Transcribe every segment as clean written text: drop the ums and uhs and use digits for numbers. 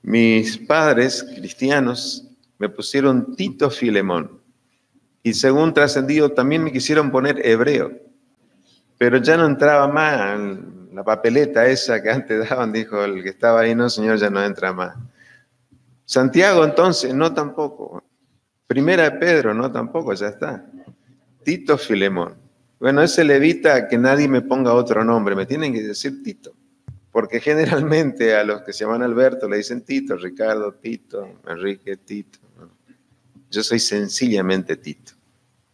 Mis padres cristianos me pusieron Tito Filemón y según trascendido también me quisieron poner hebreo, pero ya no entraba más en la papeleta esa que antes daban, dijo el que estaba ahí, no señor, ya no entra más. Santiago entonces, no tampoco. Primera de Pedro, no tampoco, ya está. Tito Filemón. Bueno, ese le evita que nadie me ponga otro nombre, me tienen que decir Tito. Porque generalmente a los que se llaman Alberto le dicen Tito, Ricardo, Tito, Enrique, Tito. Yo soy sencillamente Tito.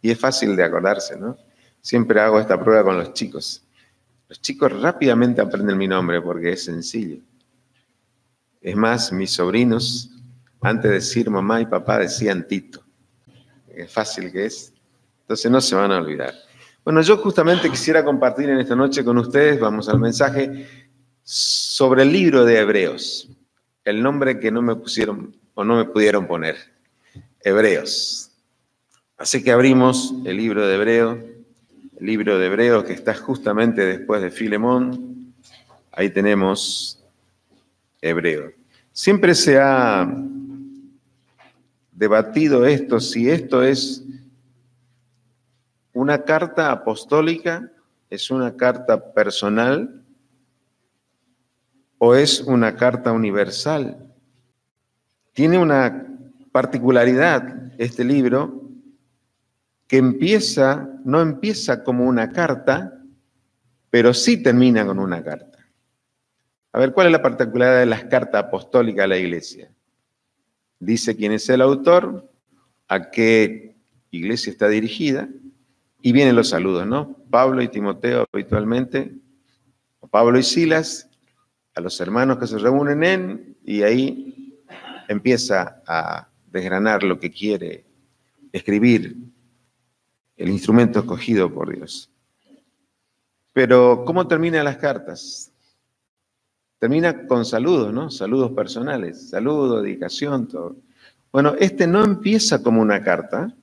Y es fácil de acordarse, ¿no? Siempre hago esta prueba con los chicos. Los chicos rápidamente aprenden mi nombre porque es sencillo. Es más, mis sobrinos, antes de decir mamá y papá, decían Tito. Es fácil que es. Entonces no se van a olvidar. Bueno, yo justamente quisiera compartir en esta noche con ustedes, vamos al mensaje, sobre el libro de Hebreos, el nombre que no me pusieron o no me pudieron poner, Hebreos. Así que abrimos el libro de Hebreos que está justamente después de Filemón. Ahí tenemos Hebreos. Siempre se ha debatido esto, si esto es una carta apostólica, es una carta personal, o es una carta universal. Tiene una particularidad este libro que no empieza como una carta, pero sí termina con una carta. A ver, ¿cuál es la particularidad de las cartas apostólicas a la iglesia? Dice quién es el autor, a qué iglesia está dirigida, y vienen los saludos, ¿no? Pablo y Timoteo habitualmente, o Pablo y Silas, a los hermanos que se reúnen y ahí empieza a desgranar lo que quiere escribir el instrumento escogido por Dios. Pero, ¿cómo terminan las cartas? Termina con saludos, ¿no? Saludos personales, saludos, dedicación, todo. Bueno, este no empieza como una carta,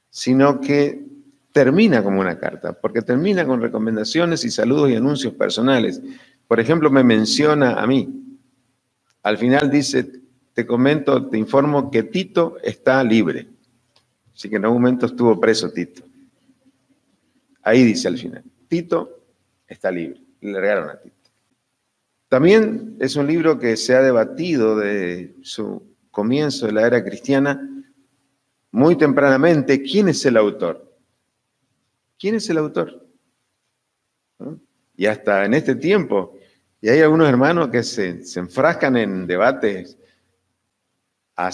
sino que termina como una carta, porque termina con recomendaciones y saludos y anuncios personales. Por ejemplo, me menciona a mí. Al final dice, te comento, te informo que Tito está libre. Así que en algún momento estuvo preso Tito. Ahí dice al final, Tito está libre. Le largaron a Tito. También es un libro que se ha debatido de su comienzo de la era cristiana muy tempranamente. ¿Quién es el autor? ¿Quién es el autor? ¿No? Y hasta en este tiempo, y hay algunos hermanos que se enfrascan en debates a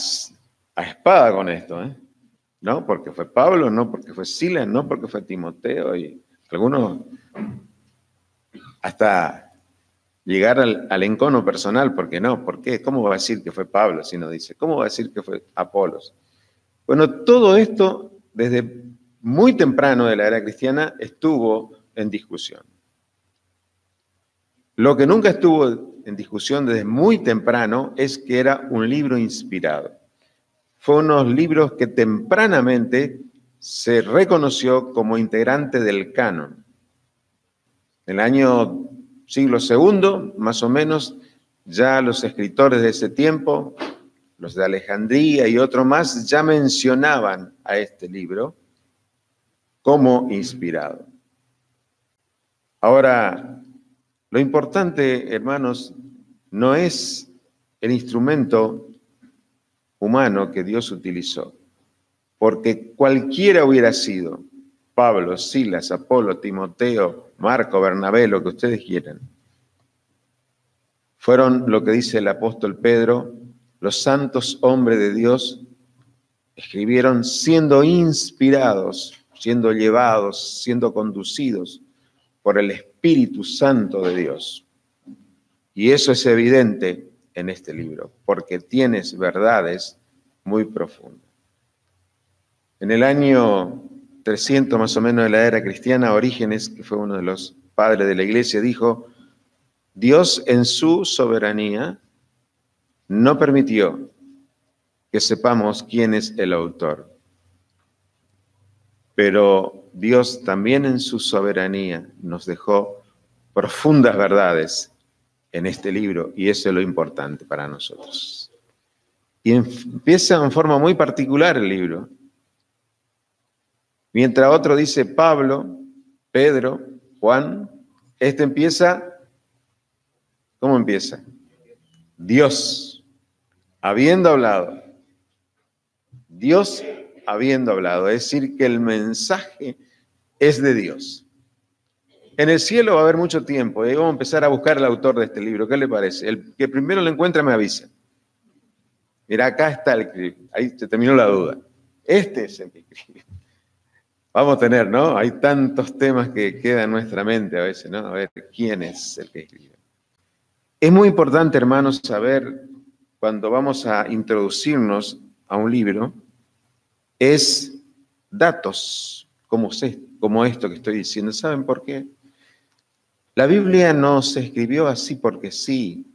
espada con esto, ¿eh? No porque fue Pablo, no porque fue Silas, no porque fue Timoteo, y algunos hasta llegar al encono personal, porque no, ¿por qué? ¿Cómo va a decir que fue Pablo si no dice? ¿Cómo va a decir que fue Apolos? Bueno, todo esto desde muy temprano de la era cristiana estuvo en discusión. Lo que nunca estuvo en discusión desde muy temprano es que era un libro inspirado. Fue unos libros que tempranamente se reconoció como integrante del canon. En el año siglo II, más o menos, ya los escritores de ese tiempo, los de Alejandría y otros más, ya mencionaban a este libro como inspirado. Ahora, lo importante, hermanos, no es el instrumento humano que Dios utilizó, porque cualquiera hubiera sido, Pablo, Silas, Apolo, Timoteo, Marco, Bernabé, lo que ustedes quieran, fueron lo que dice el apóstol Pedro, los santos hombres de Dios escribieron siendo inspirados, siendo llevados, siendo conducidos por el Espíritu Santo de Dios. Y eso es evidente en este libro, porque tienes verdades muy profundas. En el año 300 más o menos de la era cristiana, Orígenes, que fue uno de los padres de la iglesia, dijo, Dios en su soberanía no permitió que sepamos quién es el autor. Pero Dios también en su soberanía nos dejó profundas verdades en este libro, y eso es lo importante para nosotros. Y empieza en forma muy particular el libro. Mientras otro dice Pablo, Pedro, Juan, este empieza, ¿cómo empieza? Dios, habiendo hablado. Dios habiendo hablado, es decir, que el mensaje es de Dios. En el cielo va a haber mucho tiempo, y vamos a empezar a buscar al autor de este libro. ¿Qué le parece? El que primero lo encuentre me avisa. Mira, acá está el que, ahí se terminó la duda. Este es el que escribe. Vamos a tener, ¿no? Hay tantos temas que quedan en nuestra mente a veces, ¿no? A ver, ¿quién es el que escribe? Es muy importante, hermanos, saber cuando vamos a introducirnos a un libro, es datos como esto que estoy diciendo. ¿Saben por qué? La Biblia no se escribió así porque sí.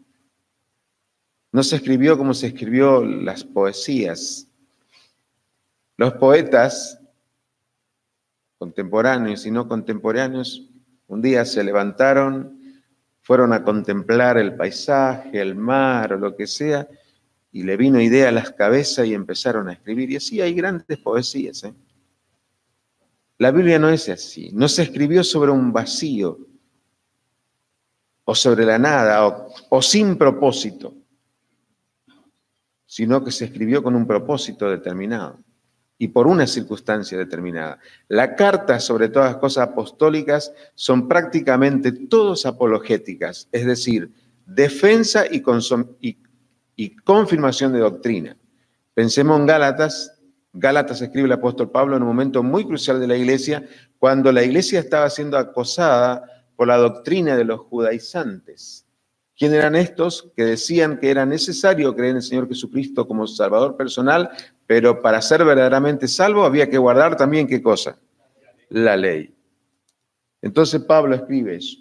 No se escribió como se escribió las poesías. Los poetas contemporáneos y no contemporáneos un día se levantaron, fueron a contemplar el paisaje, el mar o lo que sea, y le vino idea a las cabezas y empezaron a escribir. Y así hay grandes poesías. La Biblia no es así. No se escribió sobre un vacío o sobre la nada o sin propósito, sino que se escribió con un propósito determinado y por una circunstancia determinada. Las cartas, sobre todas las cosas apostólicas, son prácticamente todas apologéticas, es decir, defensa y confirmación de doctrina. Pensemos en Gálatas. Gálatas escribe el apóstol Pablo en un momento muy crucial de la iglesia, cuando la iglesia estaba siendo acosada por la doctrina de los judaizantes. ¿Quién eran estos? Que decían que era necesario creer en el Señor Jesucristo como Salvador personal, pero para ser verdaderamente salvo había que guardar también, ¿qué cosa? La ley. Entonces Pablo escribe eso.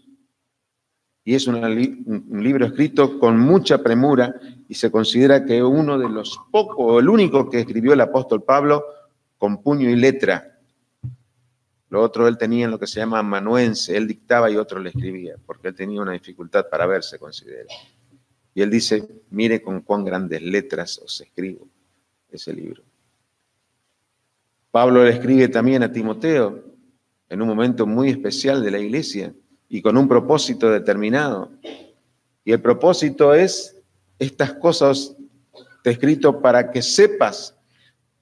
Y es un libro escrito con mucha premura y se considera que uno de los pocos, o el único que escribió el apóstol Pablo con puño y letra. Lo otro él tenía en lo que se llama amanuense, él dictaba y otro le escribía, porque él tenía una dificultad para ver, se considera. Y él dice, mire con cuán grandes letras os escribo ese libro. Pablo le escribe también a Timoteo en un momento muy especial de la iglesia y con un propósito determinado. Y el propósito es estas cosas te he escrito para que sepas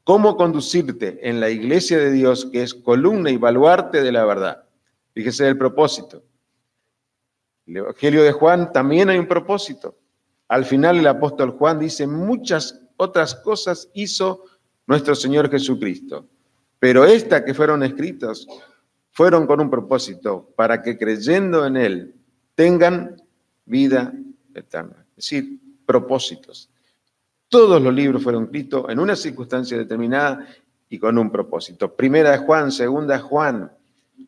cómo conducirte en la iglesia de Dios, que es columna y baluarte de la verdad. Fíjese el propósito. El Evangelio de Juan también hay un propósito. Al final el apóstol Juan dice, muchas otras cosas hizo nuestro Señor Jesucristo, pero estas que fueron escritas fueron con un propósito, para que creyendo en Él tengan vida eterna. Es decir, propósitos. Todos los libros fueron escritos en una circunstancia determinada y con un propósito. Primera de Juan, segunda de Juan,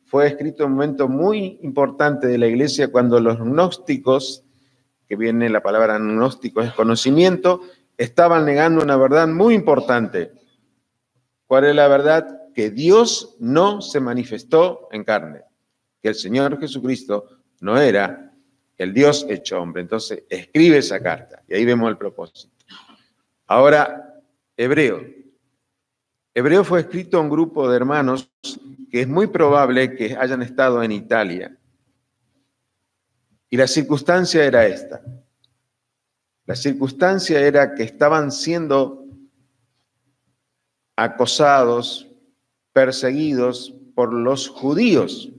fue escrito en un momento muy importante de la iglesia cuando los gnósticos, que viene la palabra gnóstico es conocimiento, estaban negando una verdad muy importante. ¿Cuál es la verdad? Que Dios no se manifestó en carne, que el Señor Jesucristo no era el Dios hecho hombre. Entonces escribe esa carta y ahí vemos el propósito. Ahora, Hebreo. Hebreo fue escrito a un grupo de hermanos que es muy probable que hayan estado en Italia. Y la circunstancia era esta. La circunstancia era que estaban siendo acosados, perseguidos por los judíos,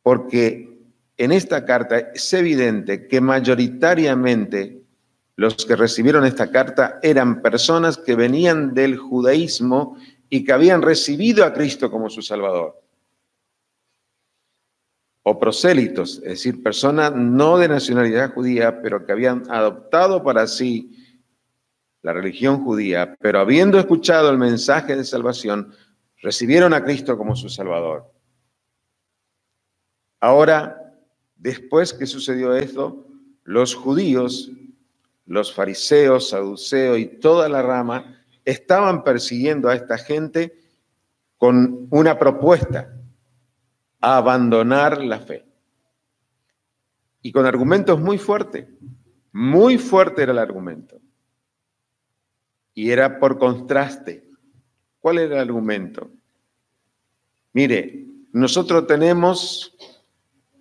porque en esta carta es evidente que mayoritariamente los que recibieron esta carta eran personas que venían del judaísmo y que habían recibido a Cristo como su Salvador. O prosélitos, es decir, personas no de nacionalidad judía, pero que habían adoptado para sí la religión judía, pero habiendo escuchado el mensaje de salvación, recibieron a Cristo como su Salvador. Ahora, después que sucedió esto, los judíos, los fariseos, saduceos y toda la rama estaban persiguiendo a esta gente con una propuesta: abandonar la fe. y con argumentos muy fuerte era el argumento. Y era por contraste. ¿Cuál era el argumento? Mire, nosotros tenemos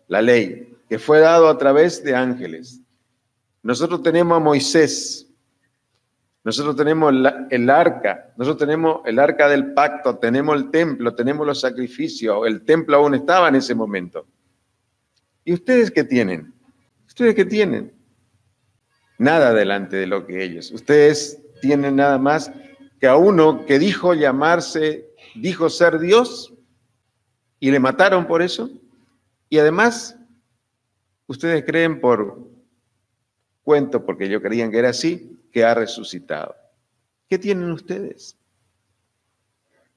la ley, que fue dado a través de ángeles. Nosotros tenemos a Moisés. Nosotros tenemos el arca. Nosotros tenemos el arca del pacto. Tenemos el templo. Tenemos los sacrificios. El templo aún estaba en ese momento. ¿Y ustedes qué tienen? ¿Ustedes qué tienen? Nada delante de lo que ellos. Ustedes tienen nada más que a uno que dijo ser Dios y le mataron por eso. Y además, ustedes creen por cuento, porque ellos creían que era así, que ha resucitado. ¿Qué tienen ustedes?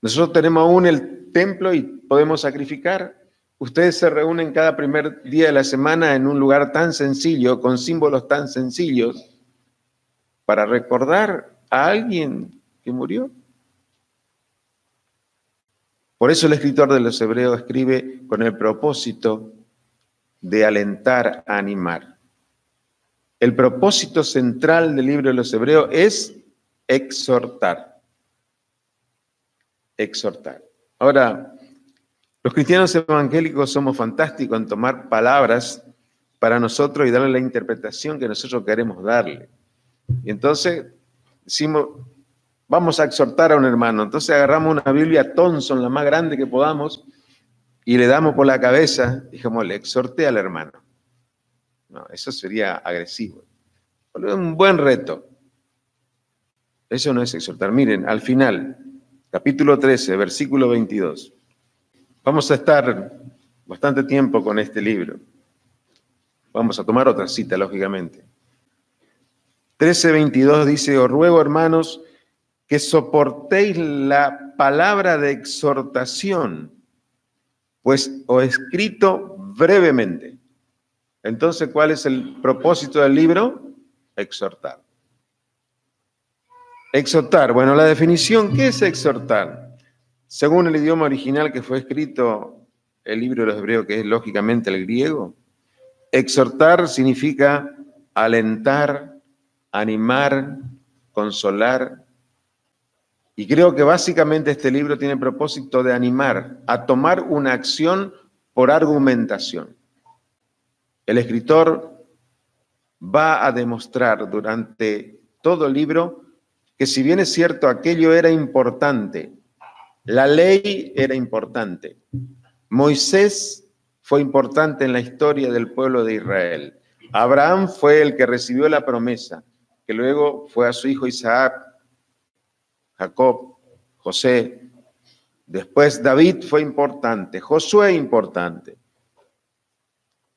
Nosotros tenemos aún el templo y podemos sacrificar. Ustedes se reúnen cada primer día de la semana en un lugar tan sencillo, con símbolos tan sencillos, para recordar a alguien que murió. Por eso el escritor de los Hebreos escribe con el propósito de alentar, a animar. El propósito central del libro de los Hebreos es exhortar. Exhortar. Ahora, los cristianos evangélicos somos fantásticos en tomar palabras para nosotros y darle la interpretación que nosotros queremos darle. Y entonces decimos, vamos a exhortar a un hermano. Entonces agarramos una Biblia Thompson, la más grande que podamos, y le damos por la cabeza, dijimos, le exhorté al hermano. No, eso sería agresivo. Pero es un buen reto. Eso no es exhortar. Miren, al final, capítulo 13, versículo 22. Vamos a estar bastante tiempo con este libro. Vamos a tomar otra cita, lógicamente. 13:22 dice, os ruego, hermanos, que soportéis la palabra de exhortación, pues os he escrito brevemente. Entonces, ¿cuál es el propósito del libro? Exhortar. Exhortar. Bueno, la definición, ¿qué es exhortar? Según el idioma original que fue escrito, el libro de los Hebreos, que es lógicamente el griego, exhortar significa alentar, animar, consolar. Y creo que básicamente este libro tiene el propósito de animar a tomar una acción por argumentación. El escritor va a demostrar durante todo el libro que si bien es cierto aquello era importante, la ley era importante, Moisés fue importante en la historia del pueblo de Israel, Abraham fue el que recibió la promesa, que luego fue a su hijo Isaac, Jacob, José, después David fue importante, Josué importante.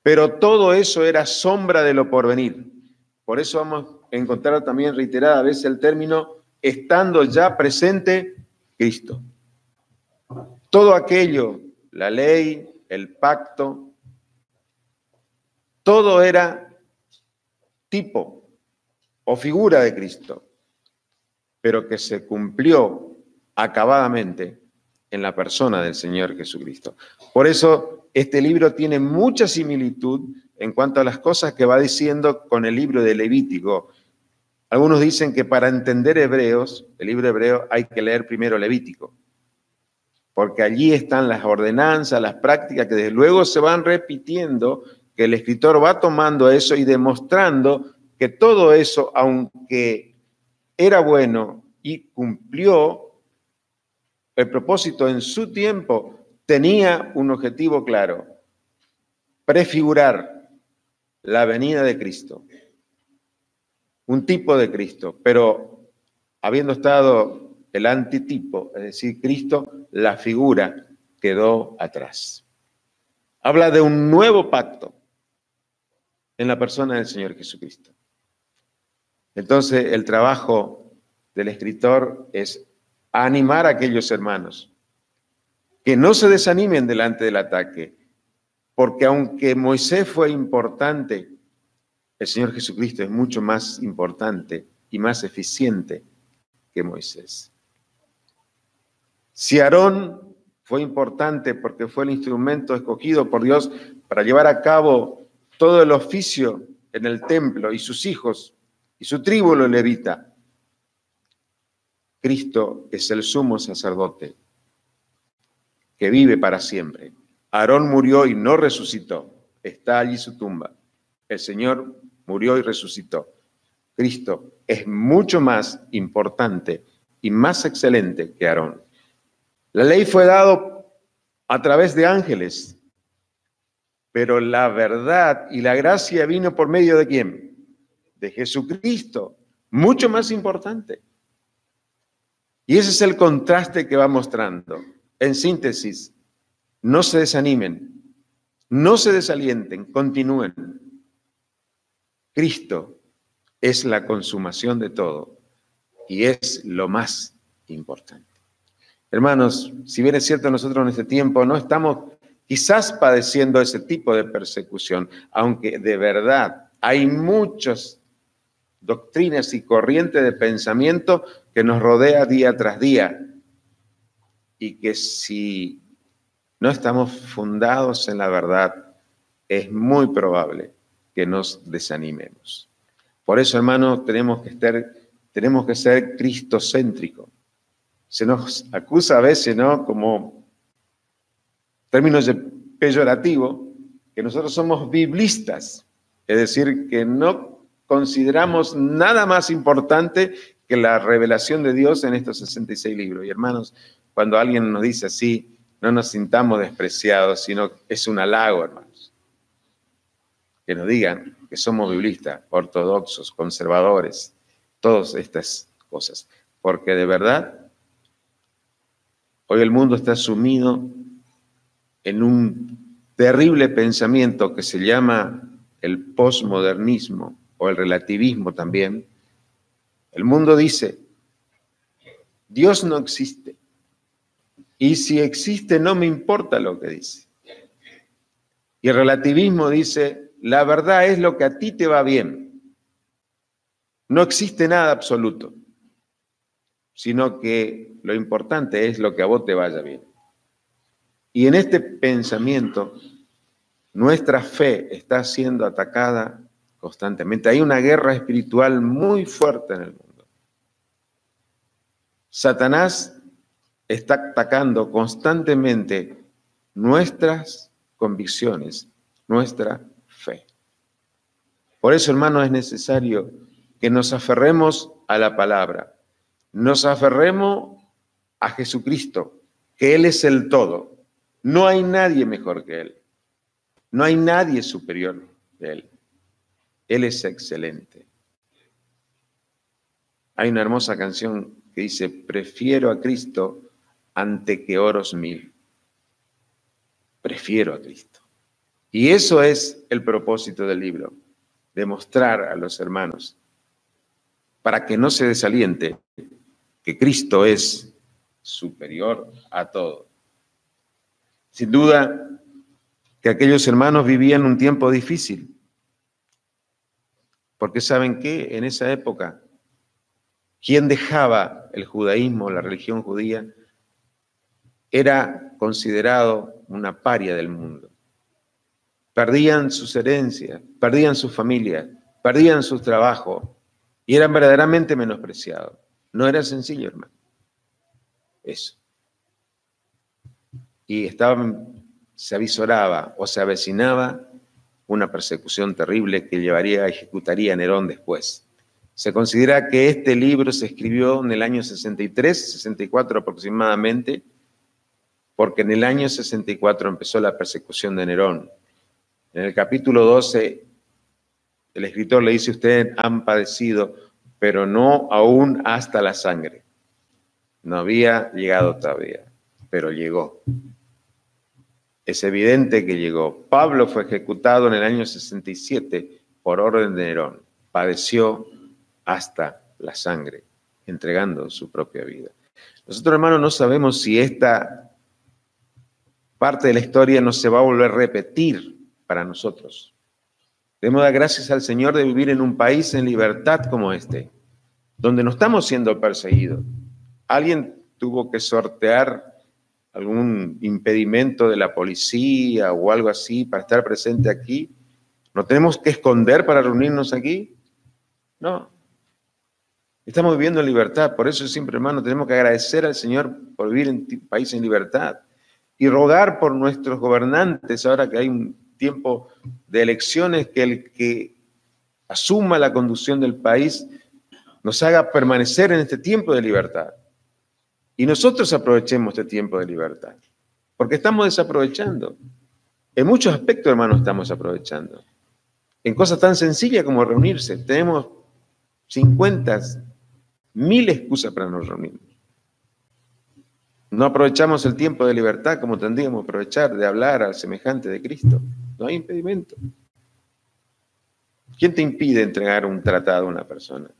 Pero todo eso era sombra de lo porvenir. Por eso vamos a encontrar también reiterada veces el término estando ya presente Cristo. Todo aquello, la ley, el pacto, todo era tipo o figura de Cristo, pero que se cumplió acabadamente en la persona del Señor Jesucristo. Por eso este libro tiene mucha similitud en cuanto a las cosas que va diciendo con el libro de Levítico. Algunos dicen que para entender Hebreos, el libro de Hebreos, hay que leer primero Levítico, porque allí están las ordenanzas, las prácticas que desde luego se van repitiendo, que el escritor va tomando eso y demostrando que todo eso, aunque era bueno y cumplió el propósito en su tiempo, tenía un objetivo claro: prefigurar la venida de Cristo, un tipo de Cristo, pero habiendo estado el antitipo, es decir, Cristo, la figura quedó atrás. Habla de un nuevo pacto en la persona del Señor Jesucristo. Entonces, el trabajo del escritor es animar a aquellos hermanos que no se desanimen delante del ataque, porque aunque Moisés fue importante, el Señor Jesucristo es mucho más importante y más eficiente que Moisés. Si Aarón fue importante porque fue el instrumento escogido por Dios para llevar a cabo todo el oficio en el templo y sus hijos y su tribu lo levita. Cristo es el sumo sacerdote que vive para siempre. Aarón murió y no resucitó. Está allí su tumba. El Señor murió y resucitó. Cristo es mucho más importante y más excelente que Aarón. La ley fue dada a través de ángeles, pero la verdad y la gracia vino por medio ¿de quién? De Jesucristo, mucho más importante. Y ese es el contraste que va mostrando. En síntesis, no se desanimen, no se desalienten, continúen. Cristo es la consumación de todo y es lo más importante. Hermanos, si bien es cierto, nosotros en este tiempo no estamos quizás padeciendo ese tipo de persecución, aunque de verdad hay muchas doctrinas y corrientes de pensamiento que nos rodea día tras día y que si no estamos fundados en la verdad, es muy probable que nos desanimemos. Por eso, hermanos, tenemos que ser cristocéntricos. Se nos acusa a veces, ¿no?, como términos peyorativos, que nosotros somos biblistas, es decir, que no consideramos nada más importante que la revelación de Dios en estos 66 libros. Y hermanos, cuando alguien nos dice así, no nos sintamos despreciados, sino es un halago, hermanos. Que nos digan que somos biblistas, ortodoxos, conservadores, todas estas cosas. Porque de verdad, hoy el mundo está sumido en un terrible pensamiento que se llama el posmodernismo o el relativismo también. El mundo dice, Dios no existe. Y si existe, no me importa lo que dice. Y el relativismo dice, la verdad es lo que a ti te va bien. No existe nada absoluto, sino que lo importante es lo que a vos te vaya bien. Y en este pensamiento, nuestra fe está siendo atacada constantemente. Hay una guerra espiritual muy fuerte en el mundo. Satanás está atacando constantemente nuestras convicciones, nuestra fe. Por eso, hermanos, es necesario que nos aferremos a la palabra, nos aferremos a Jesucristo, que Él es el todo. No hay nadie mejor que Él. No hay nadie superior que Él. Él es excelente. Hay una hermosa canción que dice, prefiero a Cristo ante que oros mil. Prefiero a Cristo. Y eso es el propósito del libro, demostrar a los hermanos, para que no se desaliente, que Cristo es superior a todo. Sin duda que aquellos hermanos vivían un tiempo difícil, porque ¿saben qué? En esa época, quien dejaba el judaísmo, la religión judía, era considerado una paria del mundo. Perdían sus herencias, perdían sus familias, perdían sus trabajos y eran verdaderamente menospreciados. No era sencillo, hermano. Eso. Y se avisoraba o se avecinaba una persecución terrible que ejecutaría a Nerón después. Se considera que este libro se escribió en el año 63, 64 aproximadamente, porque en el año 64 empezó la persecución de Nerón. En el capítulo 12, el escritor le dice, ustedes han padecido, pero no aún hasta la sangre. No había llegado todavía, pero llegó. Es evidente que llegó. Pablo fue ejecutado en el año 67 por orden de Nerón. Padeció hasta la sangre, entregando su propia vida. Nosotros, hermanos, no sabemos si esta parte de la historia no se va a volver a repetir para nosotros. Debemos dar gracias al Señor de vivir en un país en libertad como este, donde no estamos siendo perseguidos. Alguien tuvo que sortear algún impedimento de la policía o algo así para estar presente aquí. ¿Nos tenemos que esconder para reunirnos aquí? No. Estamos viviendo en libertad, por eso siempre, hermano, tenemos que agradecer al Señor por vivir en un país en libertad y rogar por nuestros gobernantes, ahora que hay un tiempo de elecciones, que el que asuma la conducción del país nos haga permanecer en este tiempo de libertad. Y nosotros aprovechemos este tiempo de libertad, porque estamos desaprovechando. En muchos aspectos, hermano, estamos aprovechando. En cosas tan sencillas como reunirse. Tenemos 50.000 excusas para no reunirnos. No aprovechamos el tiempo de libertad como tendríamos que aprovechar de hablar al semejante de Cristo. No hay impedimento. ¿Quién te impide entregar un tratado a una persona?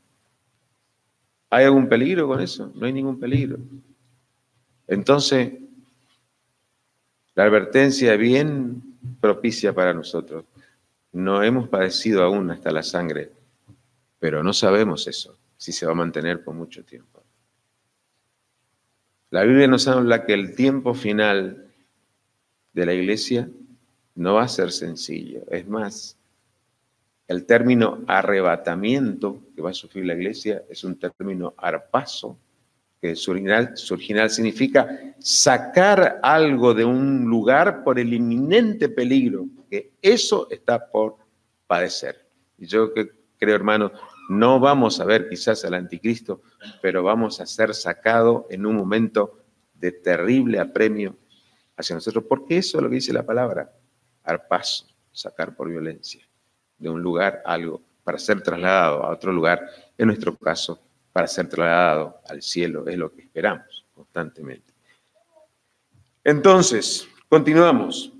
¿Hay algún peligro con eso? No hay ningún peligro. Entonces, la advertencia es bien propicia para nosotros. No hemos padecido aún hasta la sangre, pero no sabemos eso, si se va a mantener por mucho tiempo. La Biblia nos habla que el tiempo final de la iglesia no va a ser sencillo. Es más, el término arrebatamiento que va a sufrir la iglesia es un término arpazo, que su original significa sacar algo de un lugar por el inminente peligro, que eso está por padecer. Y yo creo, hermano, no vamos a ver quizás al anticristo, pero vamos a ser sacados en un momento de terrible apremio hacia nosotros, porque eso es lo que dice la palabra, arpazo, sacar por violencia de un lugar algo para ser trasladado a otro lugar, en nuestro caso, para ser trasladado al cielo, es lo que esperamos constantemente. Entonces, continuamos.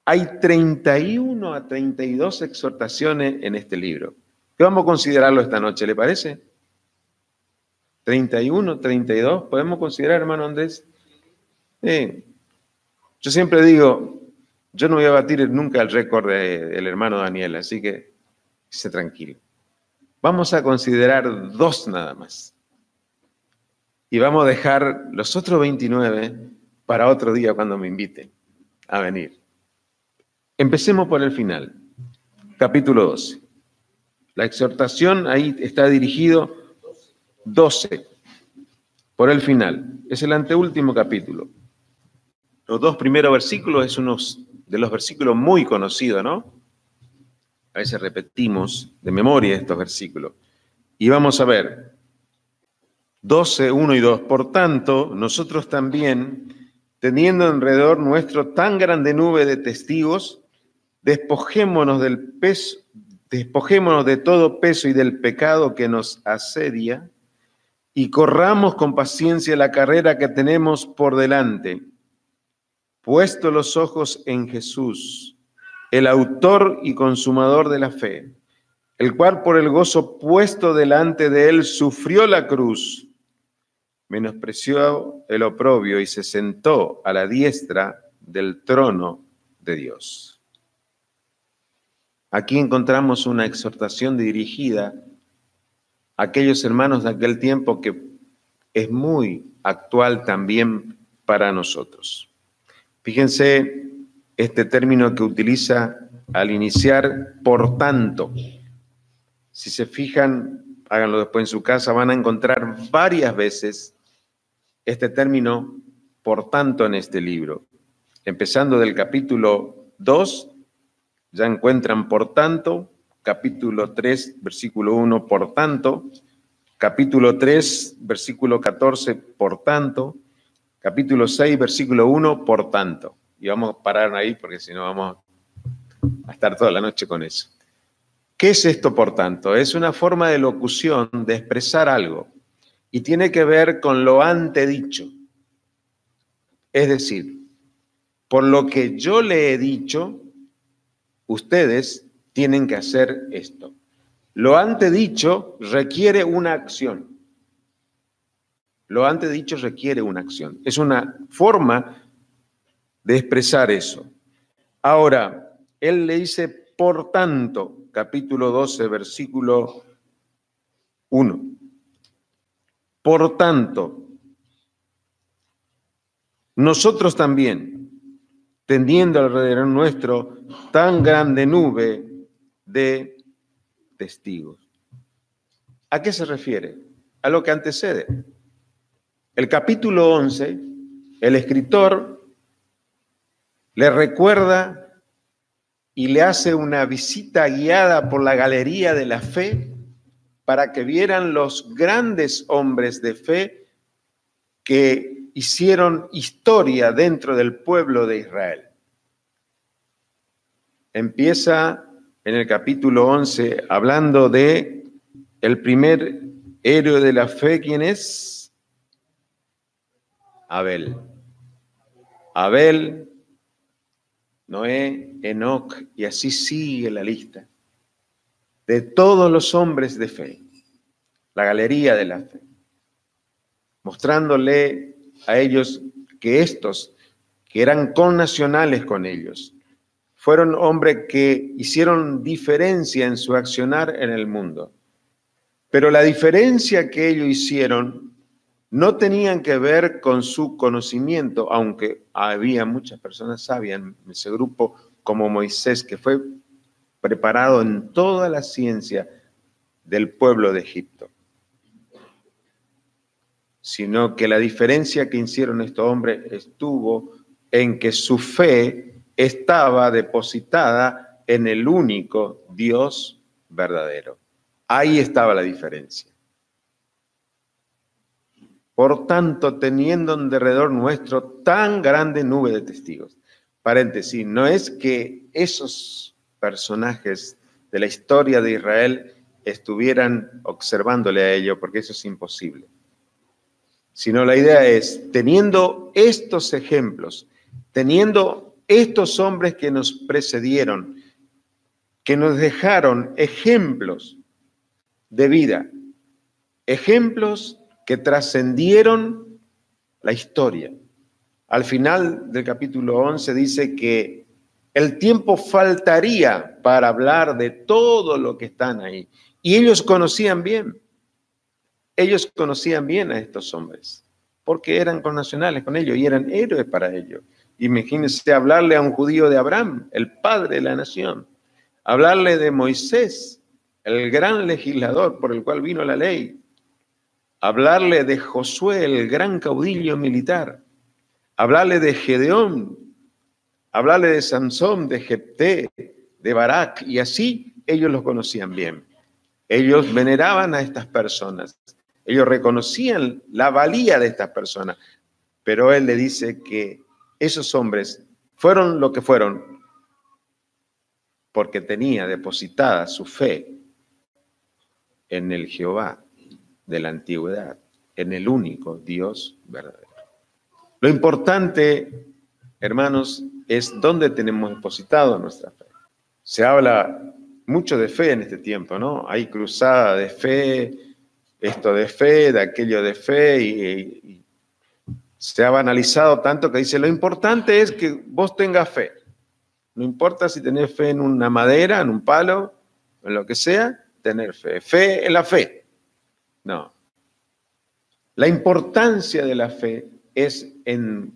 Hay 31 a 32 exhortaciones en este libro. ¿Qué vamos a considerarlo esta noche, le parece? 31, 32, ¿podemos considerar, hermano Andrés? Yo siempre digo, yo no voy a batir nunca el récord del hermano Daniel, así que esté tranquilo. Vamos a considerar 2 nada más. Y vamos a dejar los otros 29 para otro día cuando me inviten a venir. Empecemos por el final, capítulo 12. La exhortación ahí está dirigido 12, por el final. Es el anteúltimo capítulo. Los 2 primeros versículos es uno de los versículos muy conocidos, ¿no? A veces repetimos de memoria estos versículos. Y vamos a ver, 12, 1 y 2. Por tanto, nosotros también, teniendo alrededor nuestro tan grande nube de testigos, despojémonos de todo peso y del pecado que nos asedia, y corramos con paciencia la carrera que tenemos por delante, puesto los ojos en Jesús, el autor y consumador de la fe, el cual por el gozo puesto delante de él sufrió la cruz, menospreció el oprobio y se sentó a la diestra del trono de Dios. Aquí encontramos una exhortación dirigida a aquellos hermanos de aquel tiempo que es muy actual también para nosotros. Fíjense este término que utiliza al iniciar, por tanto. Si se fijan, háganlo después en su casa, van a encontrar varias veces este término, por tanto, en este libro. Empezando del capítulo 2, ya encuentran por tanto, capítulo 3, versículo 1, por tanto, capítulo 3, versículo 14, por tanto, capítulo 6, versículo 1, por tanto. Y vamos a parar ahí porque si no vamos a estar toda la noche con eso. ¿Qué es esto, por tanto? Es una forma de locución, de expresar algo, y tiene que ver con lo antedicho. Es decir, por lo que yo le he dicho, ustedes tienen que hacer esto. Lo antedicho requiere una acción. Lo antedicho requiere una acción. Es una forma de expresar eso. Ahora, él le dice, por tanto, capítulo 12, versículo 1. Por tanto, nosotros también, tendiendo alrededor nuestro tan grande nube de testigos. ¿A qué se refiere? A lo que antecede. El capítulo 11, el escritor le recuerda y le hace una visita guiada por la galería de la fe para que vieran los grandes hombres de fe que hicieron historia dentro del pueblo de Israel. Empieza en el capítulo 11 hablando de el primer héroe de la fe. ¿Quién es? Abel. Abel, Noé, Enoc, y así sigue la lista de todos los hombres de fe, la galería de la fe, mostrándole a ellos que estos, que eran connacionales con ellos, fueron hombres que hicieron diferencia en su accionar en el mundo. Pero la diferencia que ellos hicieron no tenían que ver con su conocimiento, aunque había muchas personas sabias en ese grupo, como Moisés, que fue preparado en toda la ciencia del pueblo de Egipto. Sino que la diferencia que hicieron estos hombres estuvo en que su fe estaba depositada en el único Dios verdadero. Ahí estaba la diferencia. Por tanto, teniendo en derredor nuestro tan grande nube de testigos. Paréntesis, no es que esos personajes de la historia de Israel estuvieran observándole a ello, porque eso es imposible. Sino la idea es, teniendo estos ejemplos, teniendo estos hombres que nos precedieron, que nos dejaron ejemplos de vida, ejemplos que trascendieron la historia. Al final del capítulo 11 dice que el tiempo faltaría para hablar de todo lo que están ahí. Y ellos conocían bien a estos hombres, porque eran connacionales con ellos y eran héroes para ellos. Imagínense hablarle a un judío de Abraham, el padre de la nación, hablarle de Moisés, el gran legislador por el cual vino la ley, hablarle de Josué, el gran caudillo militar, hablarle de Gedeón, hablarle de Sansón, de Jefté, de Barak, y así ellos los conocían bien. Ellos veneraban a estas personas, ellos reconocían la valía de estas personas, pero él le dice que esos hombres fueron lo que fueron porque tenía depositada su fe en el Jehová de la antigüedad, en el único Dios verdadero. Lo importante, hermanos, es dónde tenemos depositado nuestra fe. Se habla mucho de fe en este tiempo, ¿no? Hay cruzada de fe, esto de fe, de aquello de fe, y se ha banalizado tanto que dice, lo importante es que vos tengas fe. No importa si tenés fe en una madera, en un palo, en lo que sea, tener fe. Fe en la fe. No. La importancia de la fe es en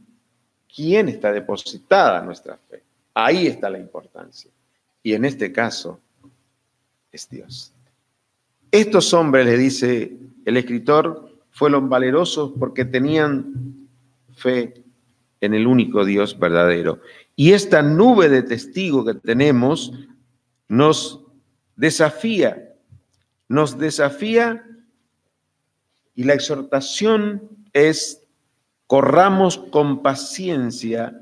quién está depositada nuestra fe. Ahí está la importancia. Y en este caso es Dios. Estos hombres, le dice el escritor, fueron valerosos porque tenían fe en el único Dios verdadero. Y esta nube de testigos que tenemos nos desafía y la exhortación es: corramos con paciencia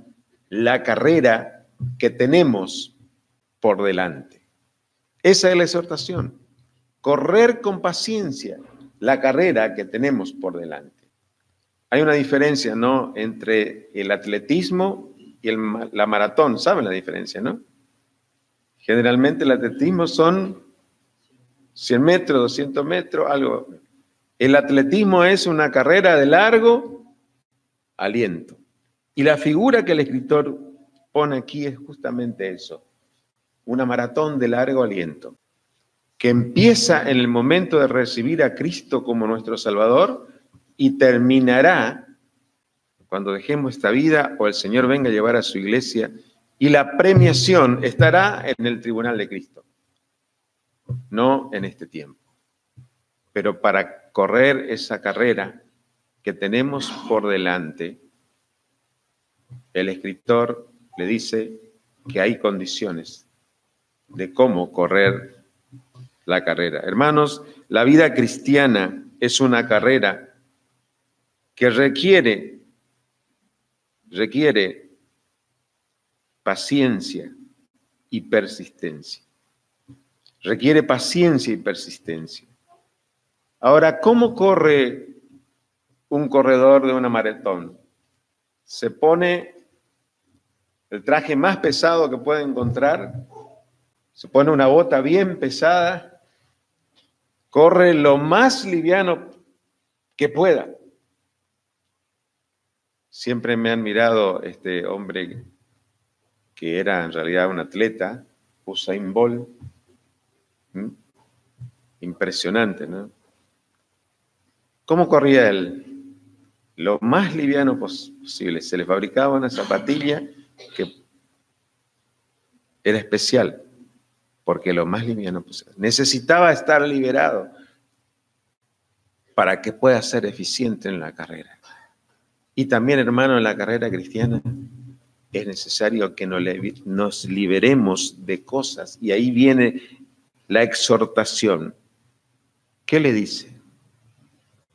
la carrera que tenemos por delante. Esa es la exhortación. Correr con paciencia la carrera que tenemos por delante. Hay una diferencia, ¿no?, entre el atletismo y la maratón. ¿Saben la diferencia, no? Generalmente el atletismo son 100 metros, 200 metros, algo. El atletismo es una carrera de largo aliento. Y la figura que el escritor pone aquí es justamente eso, una maratón de largo aliento, que empieza en el momento de recibir a Cristo como nuestro Salvador y terminará cuando dejemos esta vida o el Señor venga a llevar a su iglesia, y la premiación estará en el tribunal de Cristo, no en este tiempo. Pero para correr esa carrera que tenemos por delante, el escritor le dice que hay condiciones de cómo correr la carrera. Hermanos, la vida cristiana es una carrera que requiere paciencia y persistencia. Requiere paciencia y persistencia. Ahora, ¿cómo corre un corredor de una maratón? Se pone el traje más pesado que puede encontrar, se pone una bota bien pesada, corre lo más liviano que pueda. Siempre me han mirado este hombre que era en realidad un atleta, Usain Bolt. Impresionante, ¿no? ¿Cómo corría él? Lo más liviano posible. Se le fabricaba una zapatilla que era especial, porque lo más liviano posible. Necesitaba estar liberado para que pueda ser eficiente en la carrera. Y también, hermano, en la carrera cristiana es necesario que nos liberemos de cosas. Y ahí viene la exhortación. ¿Qué le dice?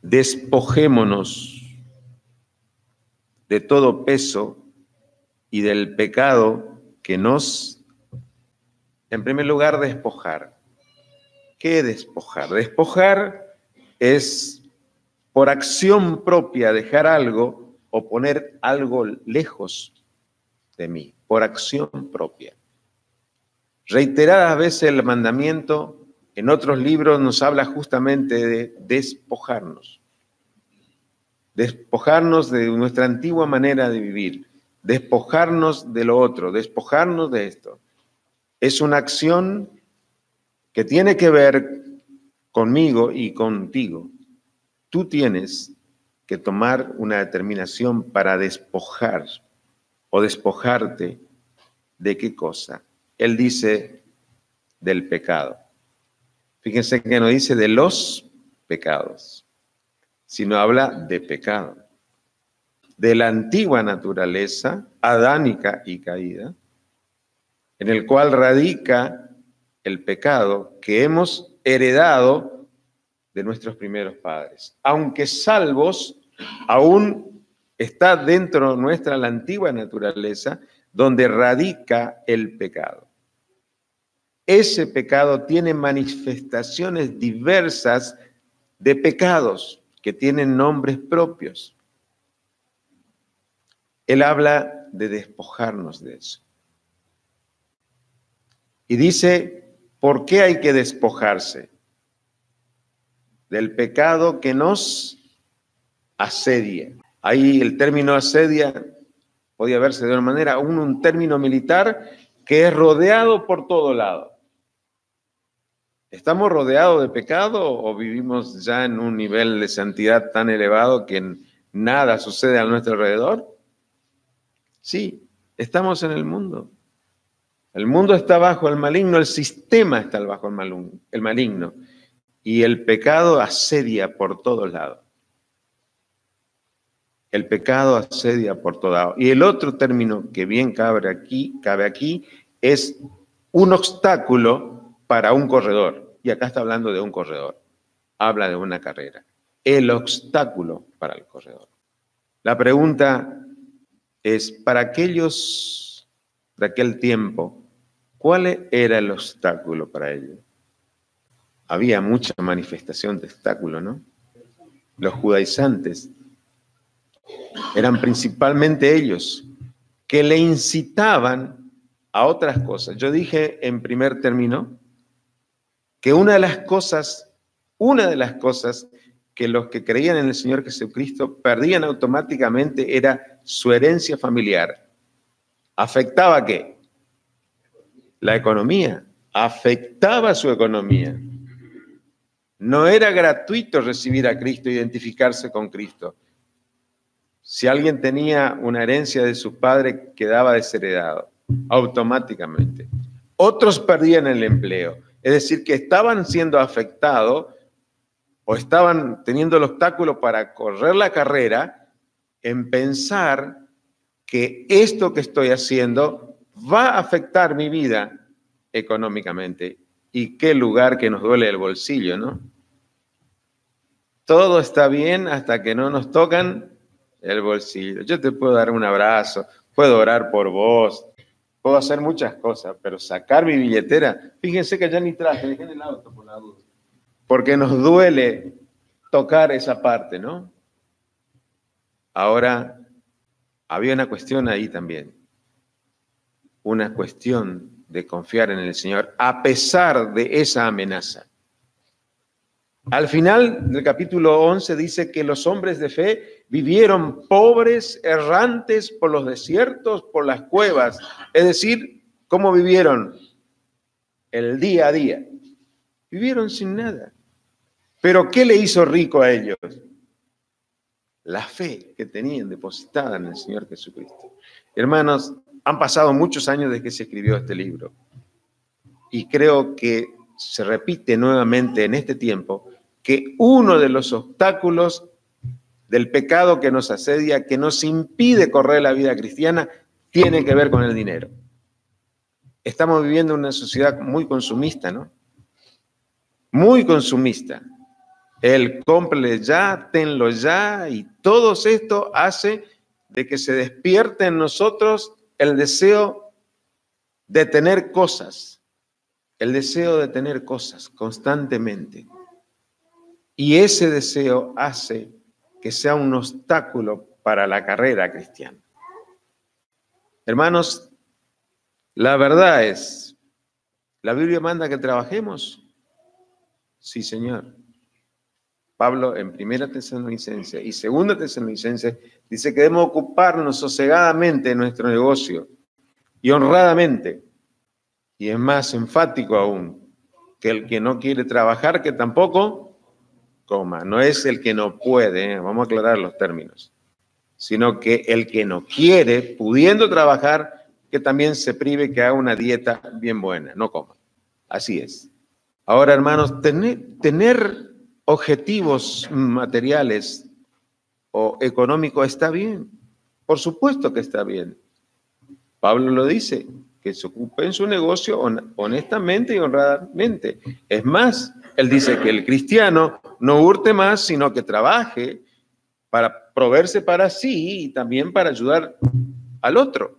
Despojémonos de todo peso y del pecado que nos, en primer lugar, despojar. ¿Qué despojar? Despojar es por acción propia dejar algo o poner algo lejos de mí, por acción propia. Reiteradas veces el mandamiento en otros libros nos habla justamente de despojarnos. Despojarnos de nuestra antigua manera de vivir, despojarnos de lo otro, despojarnos de esto. Es una acción que tiene que ver conmigo y contigo. Tú tienes que tomar una determinación para despojar o despojarte de qué cosa. Él dice del pecado. Fíjense que no dice de los pecados, sino habla de pecado. De la antigua naturaleza, adánica y caída, en el cual radica el pecado que hemos heredado de nuestros primeros padres. Aunque salvos, aún está dentro nuestra la antigua naturaleza, donde radica el pecado. Ese pecado tiene manifestaciones diversas de pecados que tienen nombres propios. Él habla de despojarnos de eso. Y dice, ¿por qué hay que despojarse? Del pecado que nos asedia. Ahí el término asedia podía verse de una manera, un término militar que es rodeado por todo lado. ¿Estamos rodeados de pecado o vivimos ya en un nivel de santidad tan elevado que nada sucede a nuestro alrededor? Sí, estamos en el mundo. El mundo está bajo el maligno, el sistema está bajo el maligno. Y el pecado asedia por todos lados. El pecado asedia por todos lados. Y el otro término que bien cabe aquí es un obstáculo para un corredor. Y acá está hablando de un corredor. Habla de una carrera. El obstáculo para el corredor. La pregunta es, para aquellos de aquel tiempo, ¿cuál era el obstáculo para ellos? Había mucha manifestación de obstáculo, ¿no? Los judaizantes eran principalmente ellos que le incitaban a otras cosas. Yo dije en primer término que una de las cosas que los que creían en el Señor Jesucristo perdían automáticamente era su herencia familiar. ¿Afectaba qué? La economía. Afectaba su economía. No era gratuito recibir a Cristo, identificarse con Cristo. Si alguien tenía una herencia de su padre, quedaba desheredado automáticamente. Otros perdían el empleo. Es decir, que estaban siendo afectados o estaban teniendo el obstáculo para correr la carrera en pensar que esto que estoy haciendo va a afectar mi vida económicamente. Y qué lugar que nos duele el bolsillo, ¿no? Todo está bien hasta que no nos tocan el bolsillo. Yo te puedo dar un abrazo, puedo orar por vos, puedo hacer muchas cosas, pero sacar mi billetera, fíjense que ya ni traje, dejé en el auto por la duda. Porque nos duele tocar esa parte, ¿no? Ahora, había una cuestión ahí también. Una cuestión de confiar en el Señor, a pesar de esa amenaza. Al final del capítulo 11 dice que los hombres de fe vivieron pobres, errantes por los desiertos, por las cuevas. Es decir, ¿cómo vivieron? El día a día. Vivieron sin nada. ¿Pero qué le hizo rico a ellos? La fe que tenían depositada en el Señor Jesucristo. Hermanos, han pasado muchos años desde que se escribió este libro. Y creo que se repite nuevamente en este tiempo que uno de los obstáculos del pecado que nos asedia, que nos impide correr la vida cristiana, tiene que ver con el dinero. Estamos viviendo una sociedad muy consumista, ¿no? Muy consumista. El cómprale ya, tenlo ya, y todo esto hace de que se despierte en nosotros el deseo de tener cosas, el deseo de tener cosas constantemente. Y ese deseo hace que sea un obstáculo para la carrera cristiana. Hermanos, la verdad es, ¿la Biblia manda que trabajemos? Sí, Señor. Pablo en 1 Tesalonicenses y 2 Tesalonicenses dice que debemos ocuparnos sosegadamente en nuestro negocio y honradamente. Y es más enfático aún, que el que no quiere trabajar, que tampoco coma. No es el que no puede, vamos a aclarar los términos, sino que el que no quiere, pudiendo trabajar, que también se prive, que haga una dieta bien buena, no coma. Así es. Ahora, hermanos, tener objetivos materiales o económicos está bien. Por supuesto que está bien. Pablo lo dice, que se ocupe en su negocio honestamente y honradamente. Es más, él dice que el cristiano no hurte más, sino que trabaje para proveerse para sí y también para ayudar al otro.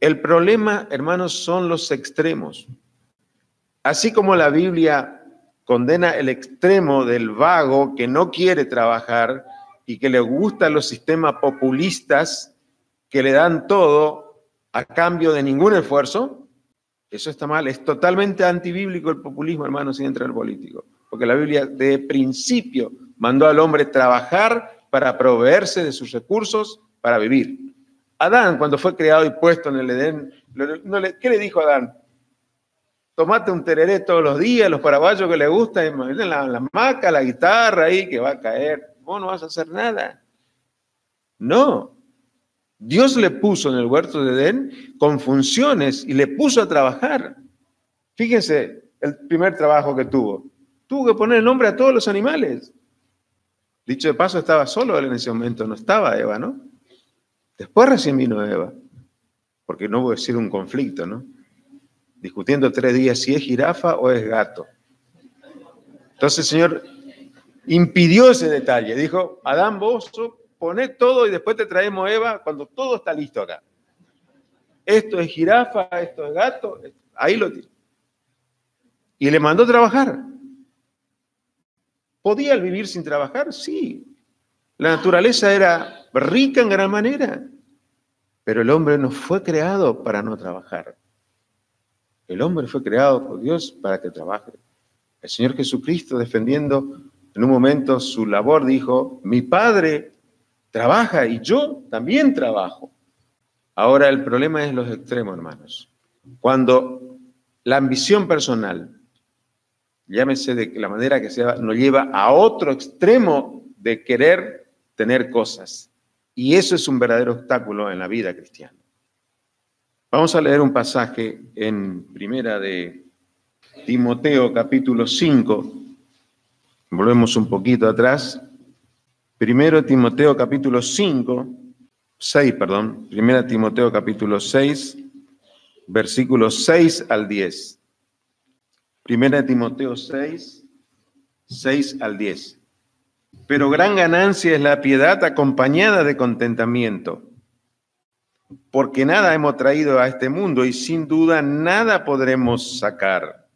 El problema, hermanos, son los extremos. Así como la Biblia condena el extremo del vago que no quiere trabajar y que le gustan los sistemas populistas que le dan todo a cambio de ningún esfuerzo, eso está mal. Es totalmente antibíblico el populismo, hermanos, sin entrar en político. Porque la Biblia de principio mandó al hombre trabajar para proveerse de sus recursos para vivir. Adán, cuando fue creado y puesto en el Edén, ¿qué le dijo a Adán? Tomate un tereré todos los días, los paraguayos que le gustan, la hamaca, la guitarra ahí que va a caer. Vos no vas a hacer nada. No. Dios le puso en el huerto de Edén con funciones y le puso a trabajar. Fíjense el primer trabajo que tuvo. Tuvo que poner el nombre a todos los animales. Dicho de paso, estaba solo él en ese momento, no estaba Eva, ¿no? Después recién vino Eva, porque no hubo decir un conflicto, ¿no? Discutiendo 3 días si es jirafa o es gato. Entonces el Señor impidió ese detalle. Dijo, Adán, vos poné todo y después te traemos Eva cuando todo está listo acá. Esto es jirafa, esto es gato, ahí lo tiene. Y le mandó trabajar. ¿Podía él vivir sin trabajar? Sí. La naturaleza era rica en gran manera, pero el hombre no fue creado para no trabajar. El hombre fue creado por Dios para que trabaje. El Señor Jesucristo, defendiendo en un momento su labor, dijo, mi Padre trabaja y yo también trabajo. Ahora el problema es los extremos, hermanos. Cuando la ambición personal, llámese de la manera que sea, nos lleva a otro extremo de querer tener cosas. Y eso es un verdadero obstáculo en la vida cristiana. Vamos a leer un pasaje en Primera de Timoteo, capítulo 5. Volvemos un poquito atrás. Primera Timoteo, capítulo 6, Primera Timoteo, capítulo 6, versículos 6 al 10. Primera Timoteo 6, 6 al 10. Pero gran ganancia es la piedad acompañada de contentamiento, porque nada hemos traído a este mundo y sin duda nada podremos sacar.